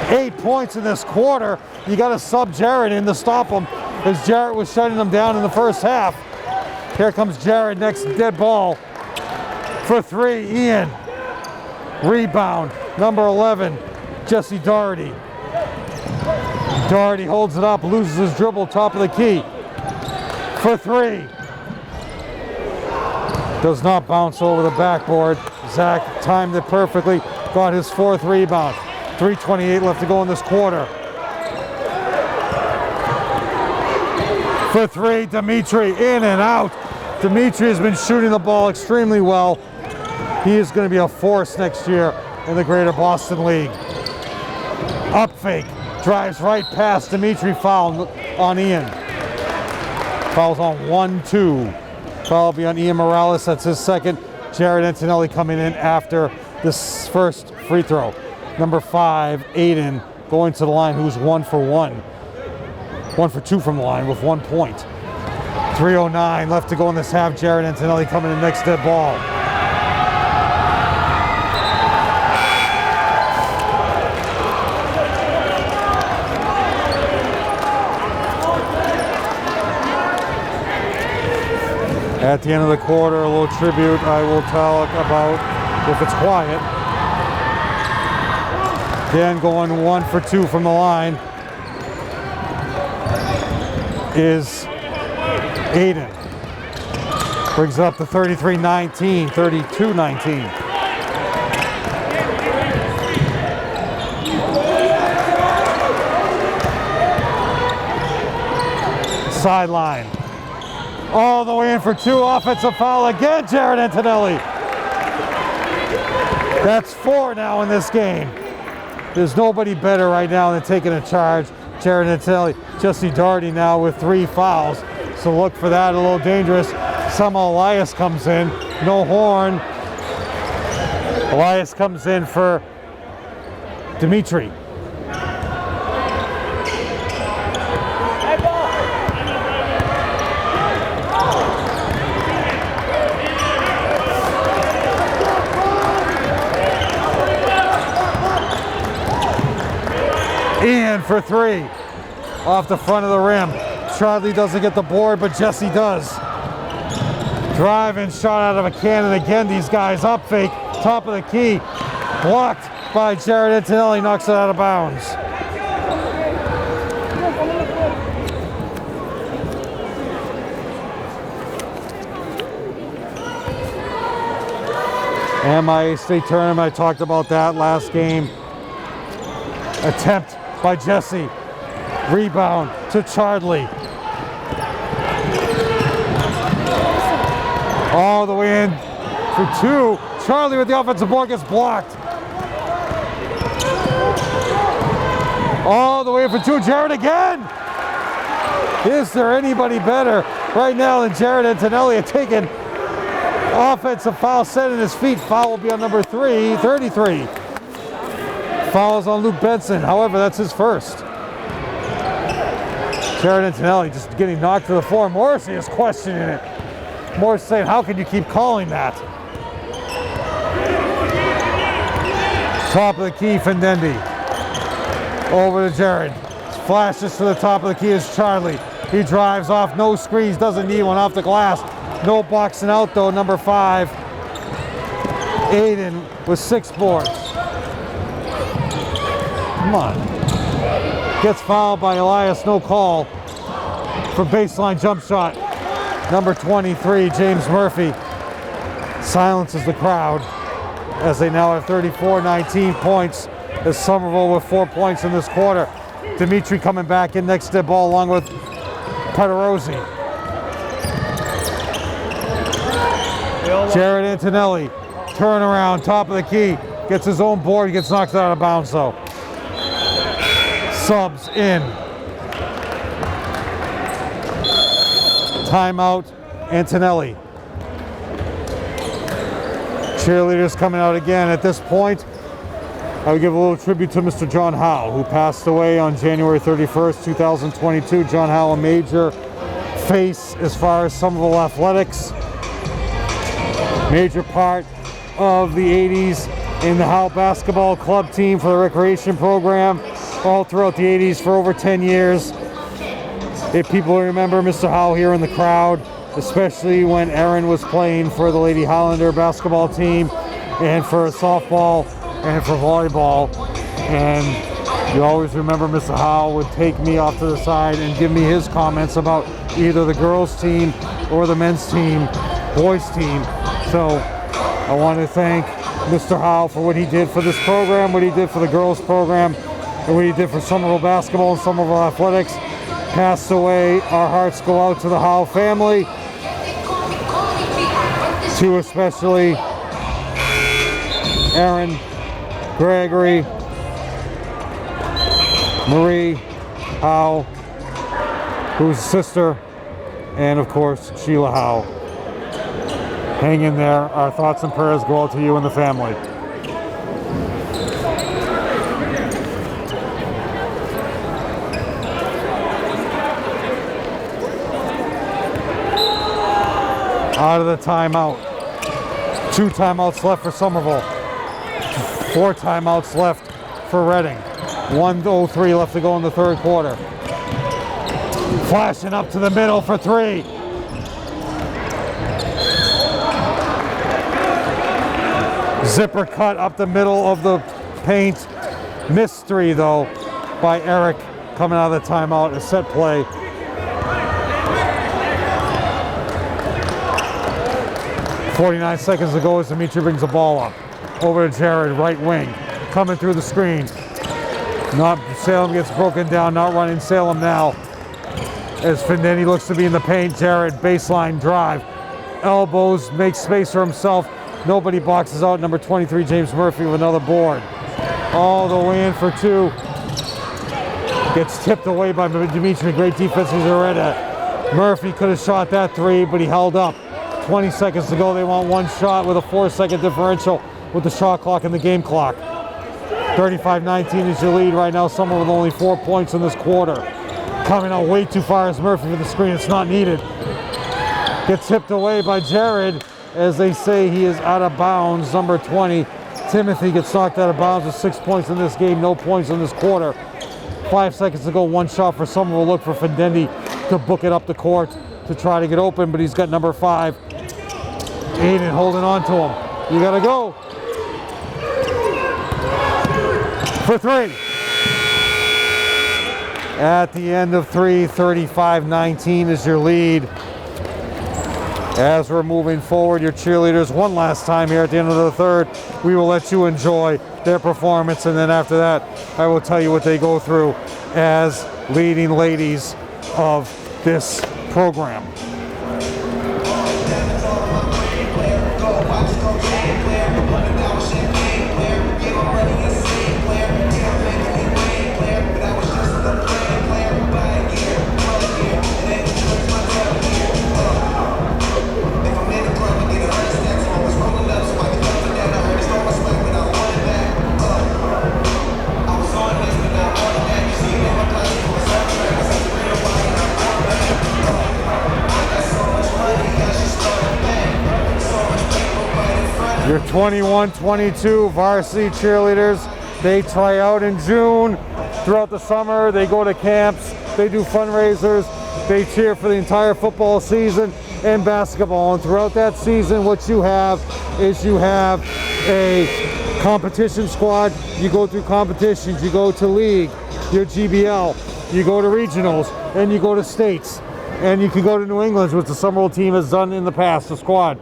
8 points in this quarter. You got to sub Jared in to stop him, as Jarrett was shutting them down in the first half. Here comes Jared, next dead ball for 3. Ian. Rebound. Number 11, Jesse Doherty. Doherty holds it up, loses his dribble, top of the key for 3. Does not bounce over the backboard. Zach timed it perfectly, got his 4th rebound. 3:28 left to go in this quarter. For 3, Dimitri, in and out. Dimitri has been shooting the ball extremely well. He is going to be a force next year in the Greater Boston League. Up fake, drives right past Dimitri, foul on Ian. Fouls on 1-2. Foul will be on Ian Morales, that's his second. Jared Antonelli coming in after this first free throw. Number 5, Aiden, going to the line, who's 1 for 1. 1 for 2 from the line with 1 point. 3:09 left to go in this half. Jared Antonelli coming in next dead ball. At the end of the quarter, a little tribute I will talk about if it's quiet. Dan going 1 for 2 from the line is Aiden. Brings it up to 33-19, 32-19. Sideline. All the way in for 2, offensive foul again, Jared Antonelli. That's 4 now in this game. There's nobody better right now than taking a charge. Jared Antonelli. Jesse Doherty now with 3 fouls. So look for that, a little dangerous. Somehow Elias comes in, no horn. Elias comes in for Dimitri. Ian for 3, off the front of the rim. Charlie doesn't get the board, but Jesse does. Drive and shot out of a cannon again. These guys up fake, top of the key. Blocked by Jared Antonelli, knocks it out of bounds. MIA State Tournament, I talked about that last game. Attempt by Jesse. Rebound to Charlie. All the way in for 2. Charlie with the offensive board gets blocked. All the way for 2. Jared again. Is there anybody better right now than Jared Antonelli at taking offensive foul, setting his feet? Foul will be on number 3, 33. Fouls on Luke Benson. However, that's his first. Jared Antonelli just getting knocked to the floor. Morrissey is questioning it. Morrissey saying, how can you keep calling that? Top of the key, Findendi. Over to Jared. Flashes to the top of the key is Charlie. He drives off, no screens, doesn't need one off the glass. No boxing out though, number 5. Aiden with 6 boards. Come on. Gets fouled by Elias, no call. for baseline jump shot. Number 23, James Murphy, silences the crowd as they now have 34-19 points, as Somerville with 4 points in this quarter. Dimitri coming back in next to the ball along with Pederozzi. Jared Antonelli, turnaround, top of the key, gets his own board, gets knocked out of bounds though. Subs in. Timeout, Antonelli. Cheerleaders coming out again. At this point, I would give a little tribute to Mr. John Howe, who passed away on January 31st, 2022. John Howe, a major face as far as Somerville athletics. Major part of the 80s in the Howe basketball club team for the recreation program, all throughout the 80s for over 10 years. If people remember Mr. Howe here in the crowd, especially when Erin was playing for the Lady Highlander basketball team and for softball and for volleyball. And you always remember Mr. Howe would take me off to the side and give me his comments about either the girls team or the men's team, boys team. So I want to thank Mr. Howe for what he did for this program, what he did for the girls program, and what he did for Somerville basketball and Somerville athletics. Passed away. Our hearts go out to the Howe family, to especially Aaron, Gregory, Marie Howe, who's sister, and of course Sheila Howe. Hang in there. Our thoughts and prayers go out to you and the family. Out of the timeout. 2 timeouts left for Somerville. 4 timeouts left for Reading. 1:03 left to go in the third quarter. Flashing up to the middle for 3. Zipper cut up the middle of the paint. Missed 3 though by Eric coming out of the timeout. A set play. .49 seconds to go as Dimitri brings the ball up. Over to Jared, right wing. Coming through the screen. Not Salem gets broken down, not running Salem now. As Findetti looks to be in the paint, Jared, baseline drive. Elbows, makes space for himself. Nobody boxes out. Number 23, James Murphy with another board. All the way in for 2. Gets tipped away by Dimitri. Great defense he's already at. Murphy could have shot that 3, but he held up. 20 seconds to go. They want 1 shot with a 4-second differential with the shot clock and the game clock. 35-19 is your lead right now. Someone with only 4 points in this quarter. Coming out way too far is Murphy for the screen. It's not needed. Gets tipped away by Jared as they say he is out of bounds. Number 20, Timothy, gets knocked out of bounds with 6 points in this game. No points in this quarter. 5 seconds to go. 1 shot for someone. Will look for Findetti to book it up the court to try to get open, but he's got number 5. Aiden holding on to him. You gotta go. For 3. At the end of 3, 35-19 is your lead. As we're moving forward, your cheerleaders one last time here at the end of the third. We will let you enjoy their performance, and then after that, I will tell you what they go through as leading ladies of this program. Your 21-22 varsity cheerleaders, they try out in June. Throughout the summer, they go to camps, they do fundraisers, they cheer for the entire football season and basketball. And throughout that season, what you have is you have a competition squad. You go through competitions, you go to league, your GBL, you go to regionals, and you go to states. And you can go to New England, which the Somerville team has done in the past, the squad.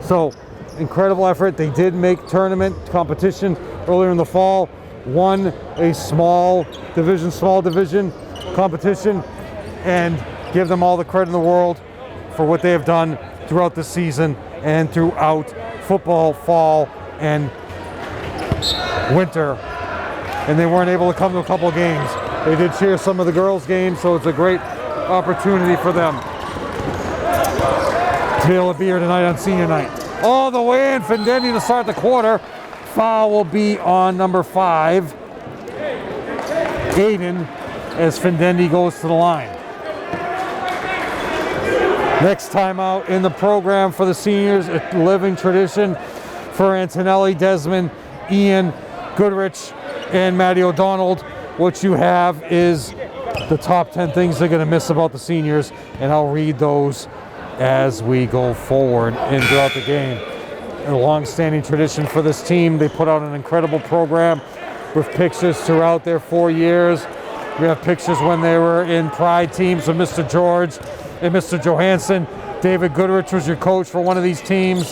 So, incredible effort. They did make tournament competition earlier in the fall. Won a small division competition, and give them all the credit in the world for what they have done throughout the season and throughout football, fall, and winter. And they weren't able to come to a couple of games. They did cheer some of the girls' games, so it's a great opportunity for them to be able to be here tonight on senior night. All the way in, Findendi to start the quarter. Foul will be on number 5, Aiden, as Findendi goes to the line. Next time out in the program for the seniors, a living tradition for Antonelli, Desmond, Ian, Goodrich, and Matty O'Donnell. What you have is the top 10 things they're going to miss about the seniors, and I'll read those as we go forward and throughout the game. A long-standing tradition for this team. They put out an incredible program with pictures throughout their 4 years. We have pictures when they were in pride teams with Mr. George and Mr. Johansson. David Goodrich was your coach for one of these teams.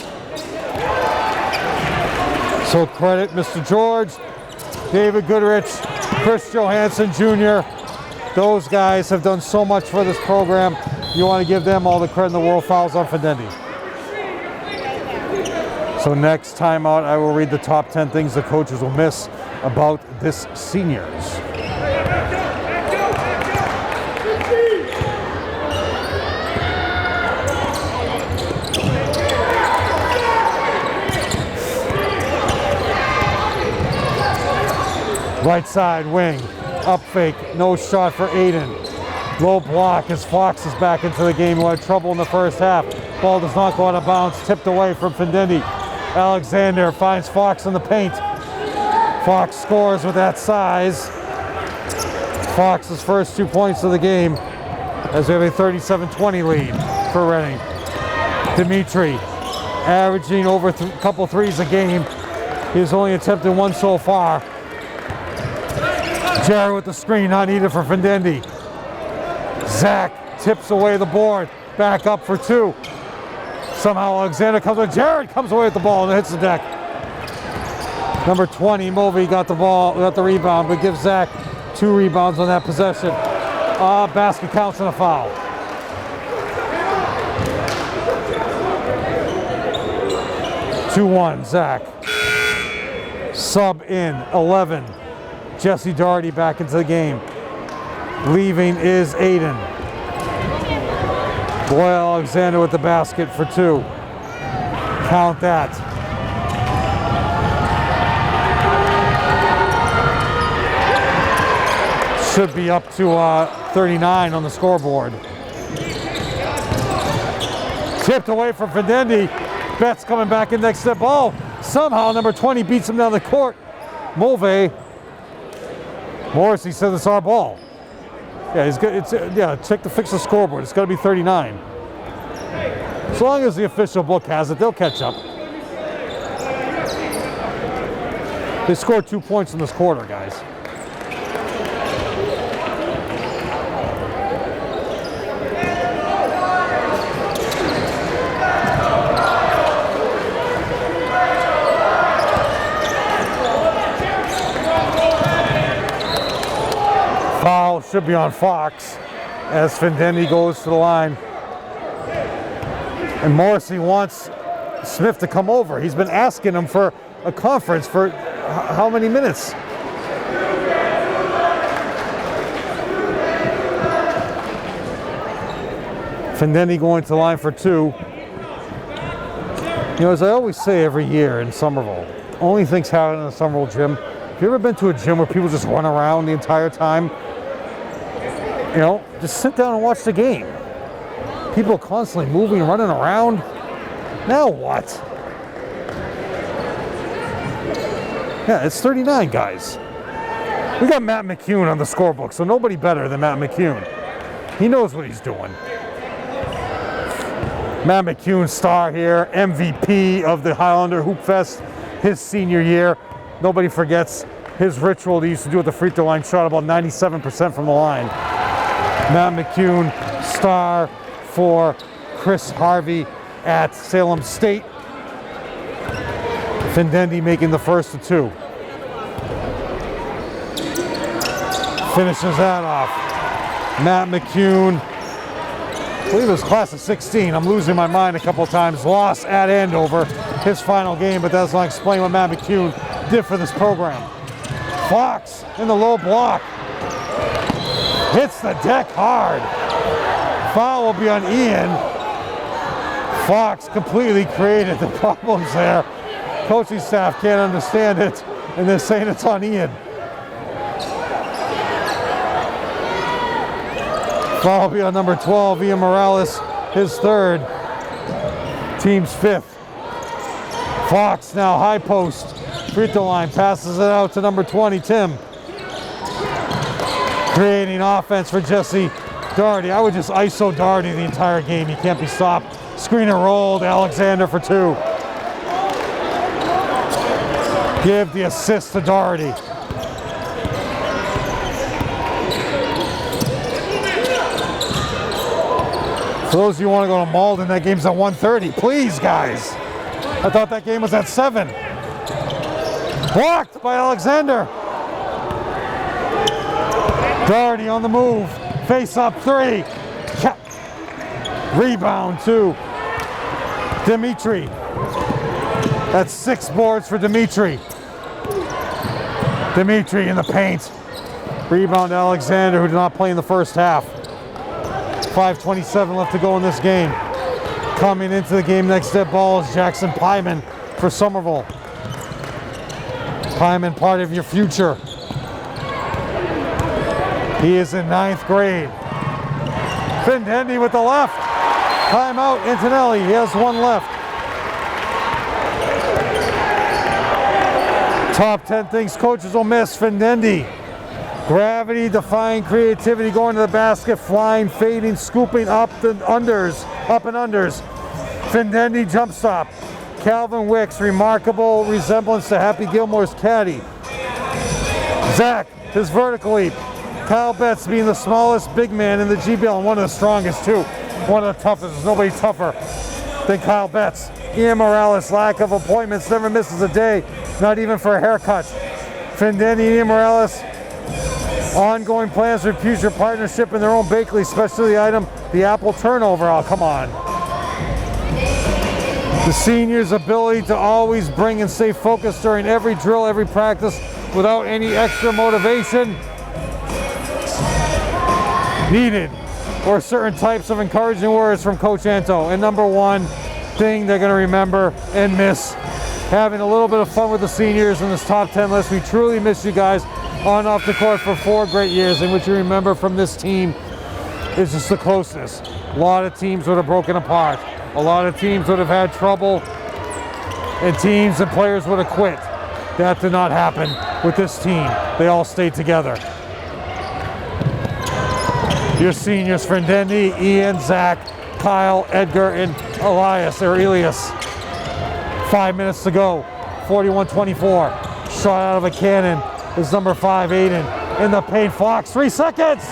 So credit Mr. George, David Goodrich, Chris Johansson Jr. Those guys have done so much for this program. You want to give them all the credit in the world. Fouls on Findendi. So next time out, I will read the top 10 things the coaches will miss about this seniors. Right side wing, up fake, no shot for Aiden. Low block as Fox is back into the game, who had trouble in the first half. Ball does not go out of bounds, tipped away from Findendi. Alexander finds Fox in the paint. Fox scores with that size. Fox's first 2 points of the game as we have a 37-20 lead for Reading. Dimitri averaging over a couple threes a game. He's only attempted one so far. Jared with the screen, not needed for Findendi. Zach tips away the board, back up for 2. Somehow Alexander comes with, Jared comes away with the ball and hits the deck. Number 20, Mulvey got the rebound, but gives Zach 2 rebounds on that possession. Basket counts and a foul. (2-1) Zach. Sub in 11. Jesse Doherty back into the game. Leaving is Aiden. Boyle Alexander with the basket for 2. Count that. Should be up to 39 on the scoreboard. Tipped away from Findendi. Betts coming back in next to the ball. Somehow number 20 beats him down the court. Mulvey. Morrissey says it's our ball. Yeah, he's good. Check to fix the scoreboard. It's got to be 39. As long as the official book has it, they'll catch up. They scored 2 points in this quarter, guys. Foul should be on Fox as Findendi goes to the line. And Morrissey wants Smith to come over. He's been asking him for a conference for how many minutes? Findendi going to the line for 2. You know, as I always say every year in Somerville, only things happen in the Somerville gym. Have you ever been to a gym where people just run around the entire time? You know, just sit down and watch the game. People constantly moving, running around. Now what? Yeah, it's 39, guys. We got Matt McCune on the scorebook, so nobody better than Matt McCune. He knows what he's doing. Matt McCune, star here, MVP of the Highlander Hoop Fest, his senior year. Nobody forgets his ritual he used to do at the free throw line, shot about 97% from the line. Matt McCune, star, for Chris Harvey at Salem State. Findendi making the first of 2. Finishes that off. Matt McCune, I believe it was class of 16. I'm losing my mind a couple times. Lost at Andover, his final game, but that doesn't explain what Matt McCune did for this program. Fox in the low block. Hits the deck hard. Foul will be on Ian. Fox completely created the problems there. Coaching staff can't understand it, and they're saying it's on Ian. Foul will be on number 12, Ian Morales, his 3rd, team's 5th. Fox now high post, free throw line, passes it out to number 20, Tim. Creating offense for Jesse Doherty. I would just ISO Doherty the entire game. He can't be stopped. Screener rolled, Alexander for 2. Give the assist to Doherty. For those of you who want to go to Malden, that game's at 1:30. Please, guys. I thought that game was at 7. Blocked by Alexander. Doherty on the move. Face up 3. Rebound 2. Dimitri. That's 6 boards for Dimitri. Dimitri in the paint. Rebound Alexander, who did not play in the first half. 5:27 left to go in this game. Coming into the game next step ball is Jackson Pyman for Somerville. Pyman, part of your future. He is in 9th grade. Findendi with the left. Timeout, Antonelli. He has 1 left. Top 10 things coaches will miss. Findendi. Gravity, defying creativity, going to the basket, flying, fading, scooping up and unders. Findendi jump stop. Calvin Wicks, remarkable resemblance to Happy Gilmore's caddy. Zach, his vertical leap. Kyle Betts being the smallest big man in the GBL and one of the strongest too. One of the toughest. There's nobody tougher than Kyle Betts. Ian Morales, lack of appointments, never misses a day, not even for a haircut. Findendi, Ian Morales, ongoing plans for future partnership in their own bakery, specialty item, the apple turnover. Oh, come on. The seniors' ability to always bring and stay focused during every drill, every practice, without any extra motivation needed, or certain types of encouraging words from Coach Anto. And number 1 thing they're going to remember and miss, having a little bit of fun with the seniors in this top 10 list. We truly miss you guys on and off the court for 4 great years, and what you remember from this team is just the closeness. A lot of teams would have broken apart. A lot of teams would have had trouble, and teams and players would have quit. That did not happen with this team. They all stayed together. Your seniors, Findendi, Ian, Zach, Kyle, Edgar, and Elias. 5 minutes to go. 41-24. Shot out of a cannon is number 5, Aiden. In the paint, Fox, 3 seconds.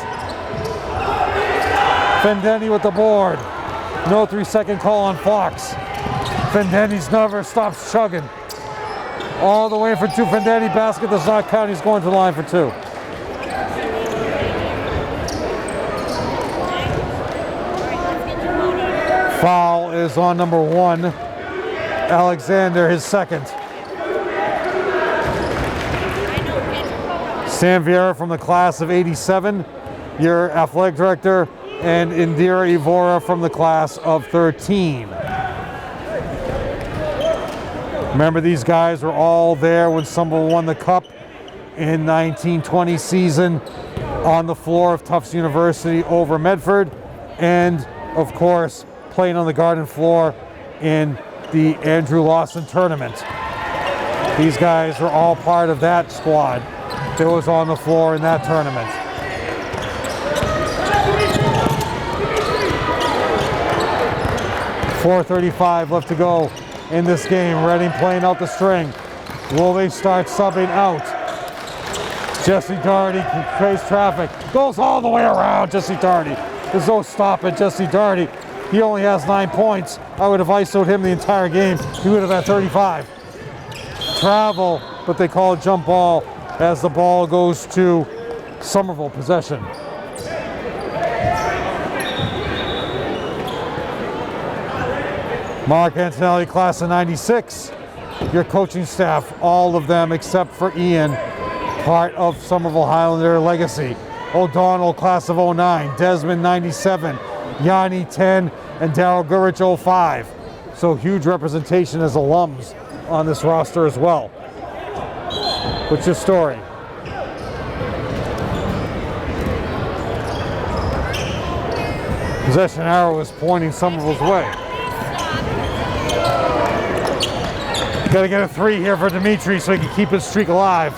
Findendi with the board. No 3-second call on Fox. Findendi's never stops chugging. All the way for 2. Findendi basket does not count. He's going to the line for 2. Foul is on number 1. Alexander, his 2nd. Sam Vieira from the class of 87, your athletic director, and Indira Evora from the class of 13. Remember, these guys were all there when Somerville won the cup in 1920 season on the floor of Tufts University over Medford, and of course playing on the garden floor in the Andrew Lawson tournament. These guys were all part of that squad that was on the floor in that tournament. .435 left to go in this game. Reading playing out the string. Will they start subbing out? Jesse Doherty creates traffic. Goes all the way around, Jesse Doherty. There's no stopping Jesse Doherty. He only has 9 points. I would have ISO'd him the entire game. He would have had 35. Travel, but they call it jump ball as the ball goes to Somerville possession. Mark Antonelli, class of 96. Your coaching staff, all of them except for Ian, part of Somerville Highlander legacy. O'Donnell, class of 09. Desmond, 97. Yanni, 10. And Daryl Gurich, 05. So huge representation as alums on this roster as well. What's your story? Possession arrow is pointing Somerville's way. Got to get a 3 here for Dimitri so he can keep his streak alive.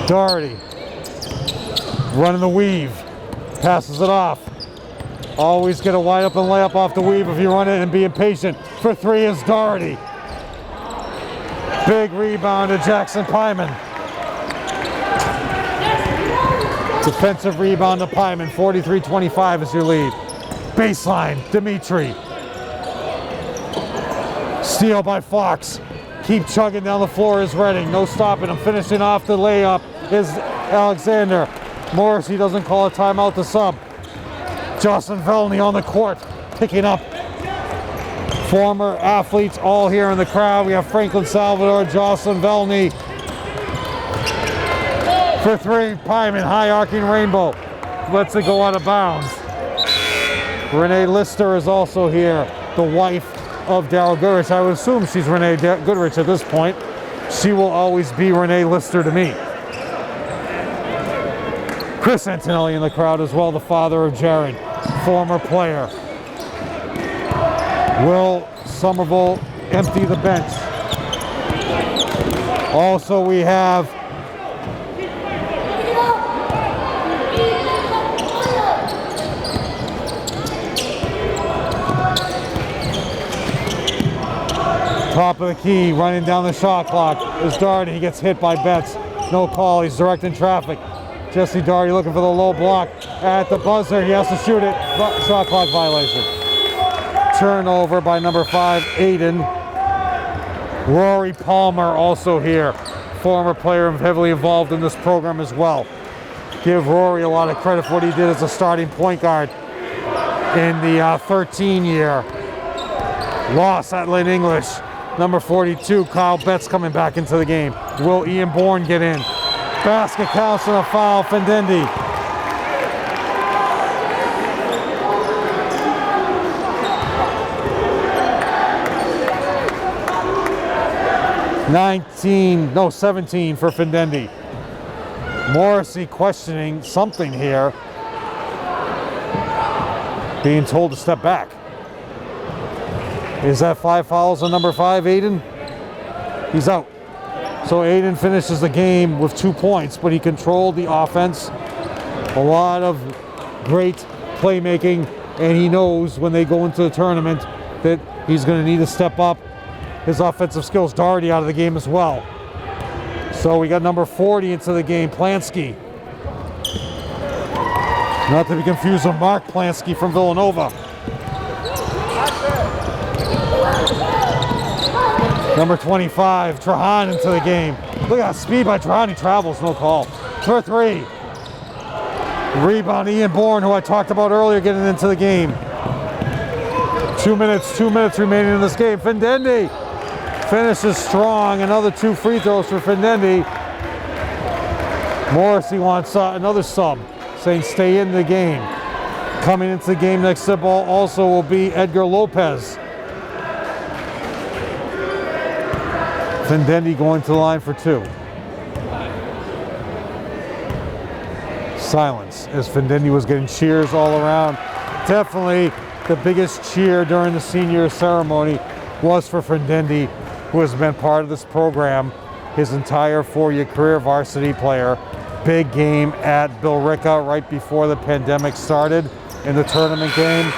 Doherty running the weave, passes it off. Always get a wide open layup off the weave if you run it and be impatient. For 3 is Doherty. Big rebound to Jackson Pyman. Defensive rebound to Pyman. 43-25 is your lead. Baseline, Dimitri. Steal by Fox. Keep chugging down the floor is Redding. No stopping him. Finishing off the layup is Alexander. Morrissey doesn't call a timeout to sub. Jocelyn Velney on the court, picking up former athletes all here in the crowd. We have Franklin Salvador, Jocelyn Velney. For 3, Pyman, high arcing rainbow. Lets it go out of bounds. Renee Lister is also here, the wife of Daryl Goodrich. I would assume she's Renee Goodrich at this point. She will always be Renee Lister to me. Chris Antonelli in the crowd as well, the father of Jared, former player. Will Somerville empty the bench? Also we have top of the key, running down the shot clock is Doherty. He gets hit by Betts. No call, he's directing traffic. Jesse Doherty looking for the low block at the buzzer. He has to shoot it. Shot clock violation. Turnover by number 5, Aiden. Rory Palmer also here. Former player heavily involved in this program as well. Give Rory a lot of credit for what he did as a starting point guard in the 13 year. Loss at Lynn English. Number 42, Kyle Betts coming back into the game. Will Ian Bourne get in? Basket counts and a foul, Fendendi. No, 17 for Fendendi. Morrissey questioning something here. Being told to step back. Is that 5 fouls on number 5, Aiden? He's out. So Aiden finishes the game with 2 points, but he controlled the offense. A lot of great playmaking, and he knows when they go into the tournament that he's going to need to step up his offensive skills. Doherty out of the game as well. So we got number 40 into the game, Plansky. Not to be confused with Mark Plansky from Villanova. Number 25, Trahan into the game. Look at that speed by Trahan, he travels, no call. For 3. Rebound, Ian Bourne, who I talked about earlier, getting into the game. 2 minutes remaining in this game. Fendendi finishes strong. Another 2 free throws for Fendendi. Morrissey wants another sub, saying stay in the game. Coming into the game next to the ball also will be Edgar Lopez. Fendendi going to the line for 2. Silence as Fendendi was getting cheers all around. Definitely the biggest cheer during the senior ceremony was for Fendendi, who has been part of this program his entire 4-year career, varsity player. Big game at Billerica right before the pandemic started in the tournament game.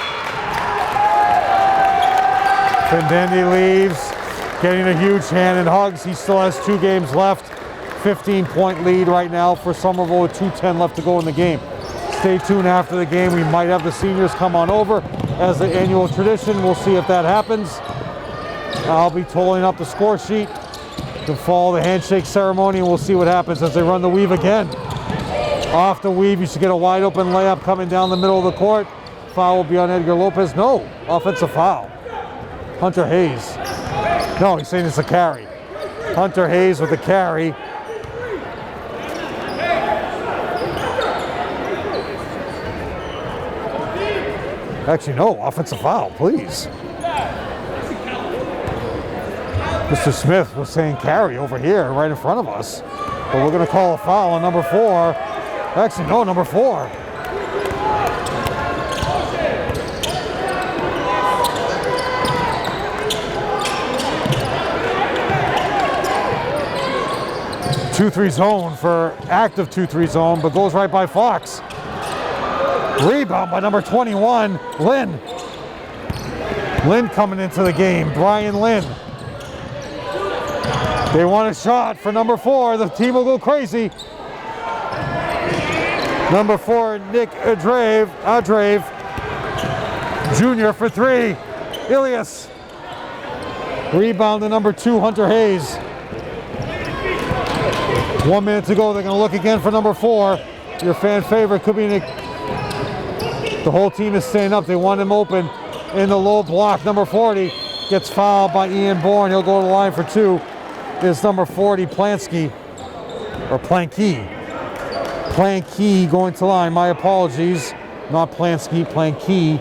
Fendendi leaves, getting a huge hand and hugs. He still has 2 games left 15-point lead right now for Somerville with 2:10 left to go in the game. Stay tuned after the game. We might have the seniors come on over as the annual tradition. We'll see if that happens. I'll be totaling up the score sheet to follow the handshake ceremony, and we'll see what happens as they run the weave again. Off the weave, you should get a wide open layup coming down the middle of the court. Foul will be on Edgar Lopez. No, offensive foul. Hunter Hayes. No, he's saying it's a carry. Hunter Hayes with the carry. Actually, no, offensive foul, please. Mr. Smith was saying carry over here, right in front of us. But we're going to call a foul on number 4. Actually, no, number 4. Two-three zone for active 2-3 zone, but goes right by Fox. Rebound by number 21, Lynn. Lynn coming into the game, Brian Lynn. They want a shot for number 4. The team will go crazy. Number 4, Nick Adrave Jr. for 3. Ilias. Rebound to number 2, Hunter Hayes. 1 minute to go. They're going to look again for number 4. Your fan favorite could be Nick. The whole team is staying up. They want him open in the low block. Number 40 gets fouled by Ian Bourne. He'll go to the line for 2. Is number 40, Plansky, or Planky. Planky going to line. My apologies. Not Plansky, Planky.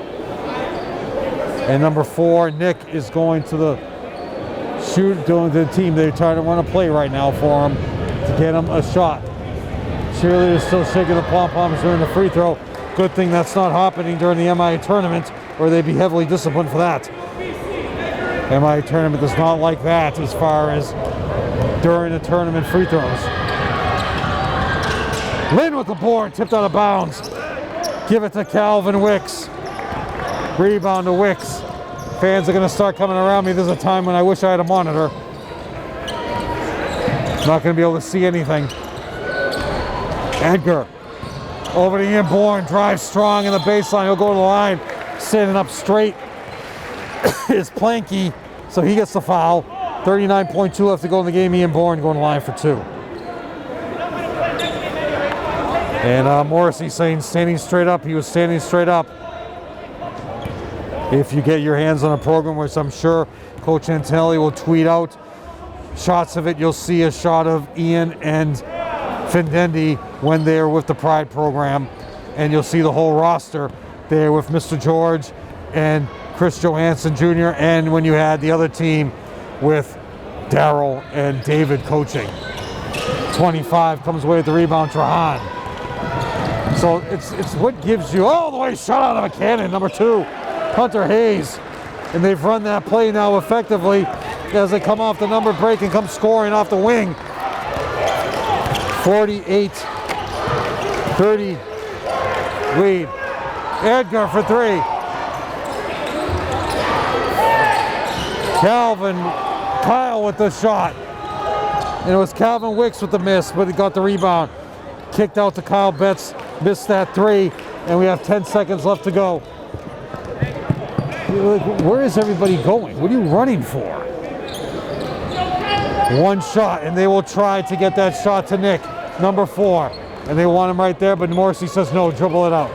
And number 4, Nick, is going to the shoot, doing the team. They're trying to run a play right now for him to get him a shot. Cheerleaders still shaking the pom-poms during the free throw. Good thing that's not happening during the MIA tournament, or they'd be heavily disciplined for that. MIA tournament does not like that as far as during the tournament free throws. Lynn with the board, tipped out of bounds. Give it to Calvin Wicks. Rebound to Wicks. Fans are going to start coming around me. There's a time when I wish I had a monitor. Not going to be able to see anything. Edgar. Over to Ian Bourne, drives strong in the baseline. He'll go to the line, standing up straight is Planky, so he gets the foul. 39.2 left to go in the game. Ian Bourne going to the line for 2. And Morrissey saying standing straight up. He was standing straight up. If you get your hands on a program, which I'm sure Coach Antonelli will tweet out shots of it, you'll see a shot of Ian and Findendi when they're with the Pride program, and you'll see the whole roster there with Mr. George and Chris Johansson Jr., and when you had the other team with Darryl and David coaching. 25 comes away with the rebound, Trahan. So it's what gives you, all the way shot out of a cannon, number 2, Hunter Hayes. And they've run that play now effectively as they come off the number break and come scoring off the wing. 48-30 lead. Edgar for 3. Kyle with the shot. And it was Calvin Wicks with the miss, but he got the rebound. Kicked out to Kyle Betts, missed that 3, and we have 10 seconds left to go. Where is everybody going? What are you running for? 1 shot, and they will try to get that shot to Nick, number 4. And they want him right there, but Morrissey says no, dribble it out.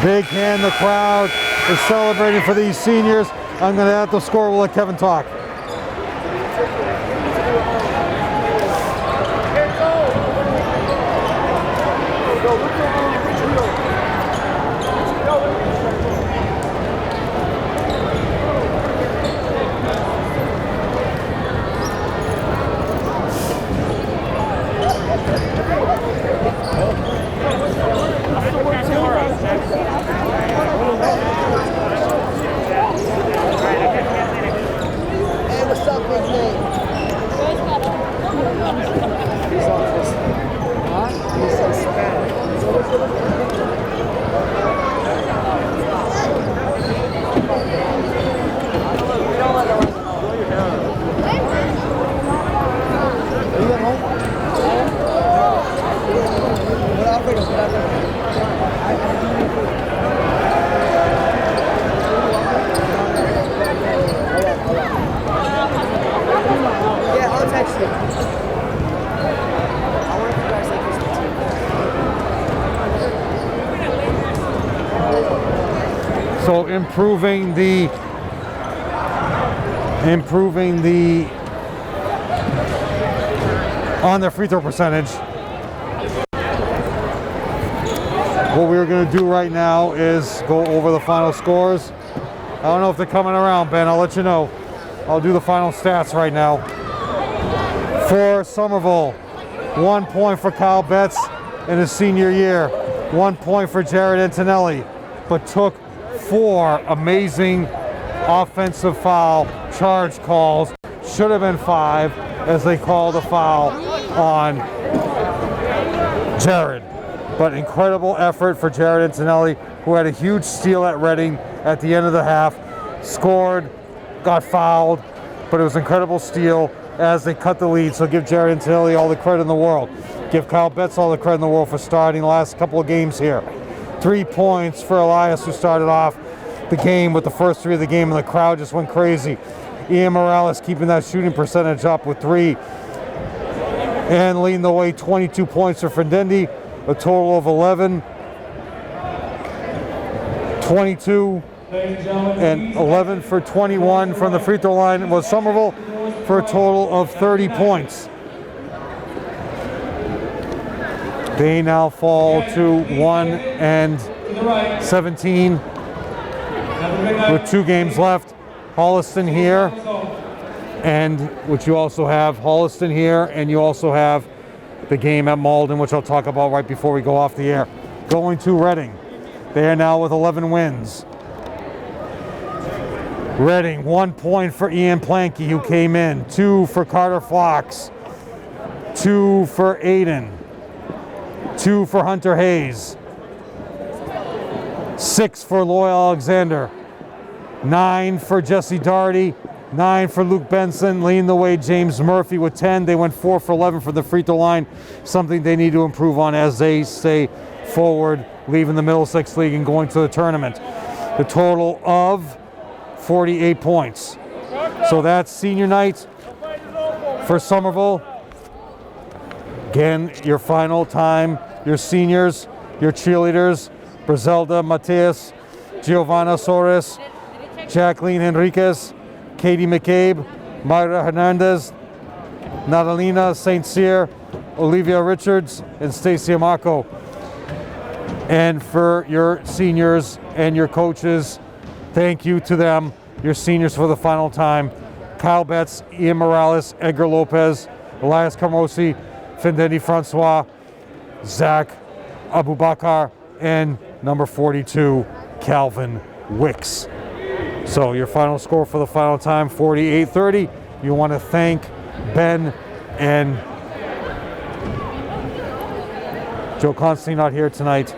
Big hand, the crowd is celebrating for these seniors. I'm going to have the score. We'll let Kevin talk. Yeah, I'll text you. I wonder if you guys like this team. So improving the on their free throw percentage. What we're going to do right now is go over the final scores. I don't know if they're coming around, Ben. I'll let you know. I'll do the final stats right now. For Somerville, 1 point for Kyle Betts in his senior year. 1 point for Jared Antonelli, but took 4 amazing offensive foul charge calls. Should have been 5 as they called a foul on Jared. But incredible effort for Jared Antonelli, who had a huge steal at Reading at the end of the half. Scored, got fouled, but it was an incredible steal as they cut the lead. So give Jared Antonelli all the credit in the world. Give Kyle Betts all the credit in the world for starting the last couple of games here. 3 points for Elias, who started off the game with the first 3 of the game, and the crowd just went crazy. Ian Morales keeping that shooting percentage up with 3. And leading the way, 22 points for Frendendi, a total of 11. 22 and 11 for 21 from the free throw line was Somerville for a total of 30 points. They now fall to 1 and 17 with 2 games left. Holliston here, and which you also have Holliston here, and you also have the game at Malden, which I'll talk about right before we go off the air. Going to Reading. They are now with 11 wins. Reading, 1 point for Ian Planky, who came in. 2 for Carter Fox. 2 for Aiden. 2 for Hunter Hayes. 6 for Loy Alexander. 9 for Jesse Doherty. 9 for Luke Benson. Leading the way, James Murphy with 10. They went 4 for 11 for the free throw line. Something they need to improve on as they stay forward, leaving the Middlesex League and going to the tournament. The total of 48 points. So that's senior night for Somerville. Again, your final time, your seniors, your cheerleaders, Brizelda Mateus, Giovanna Soares, Jacqueline Henriquez, Katie McCabe, Mayra Hernandez, Natalina St. Cyr, Olivia Richards, and Stacy Amaco. And for your seniors and your coaches, thank you to them, your seniors for the final time. Kyle Betts, Ian Morales, Edgar Lopez, Elias Camosi, Fendendi Francois, Zach Abubakar, and number 42, Calvin Wicks. So your final score for the final time, 48-30. You want to thank Ben and Joe Constantine not here tonight,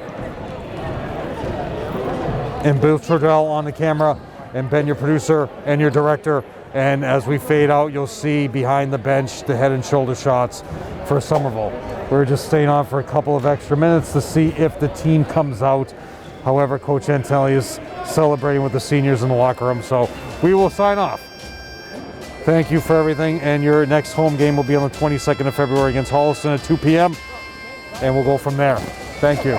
and Bill Trudell on the camera, and Ben, your producer, and your director. And as we fade out, you'll see behind the bench the head and shoulder shots for Somerville. We're just staying on for a couple of extra minutes to see if the team comes out. However, Coach Antonelli is celebrating with the seniors in the locker room, so we will sign off. Thank you for everything, and your next home game will be on the 22nd of February against Holliston at 2 p.m., and we'll go from there. Thank you.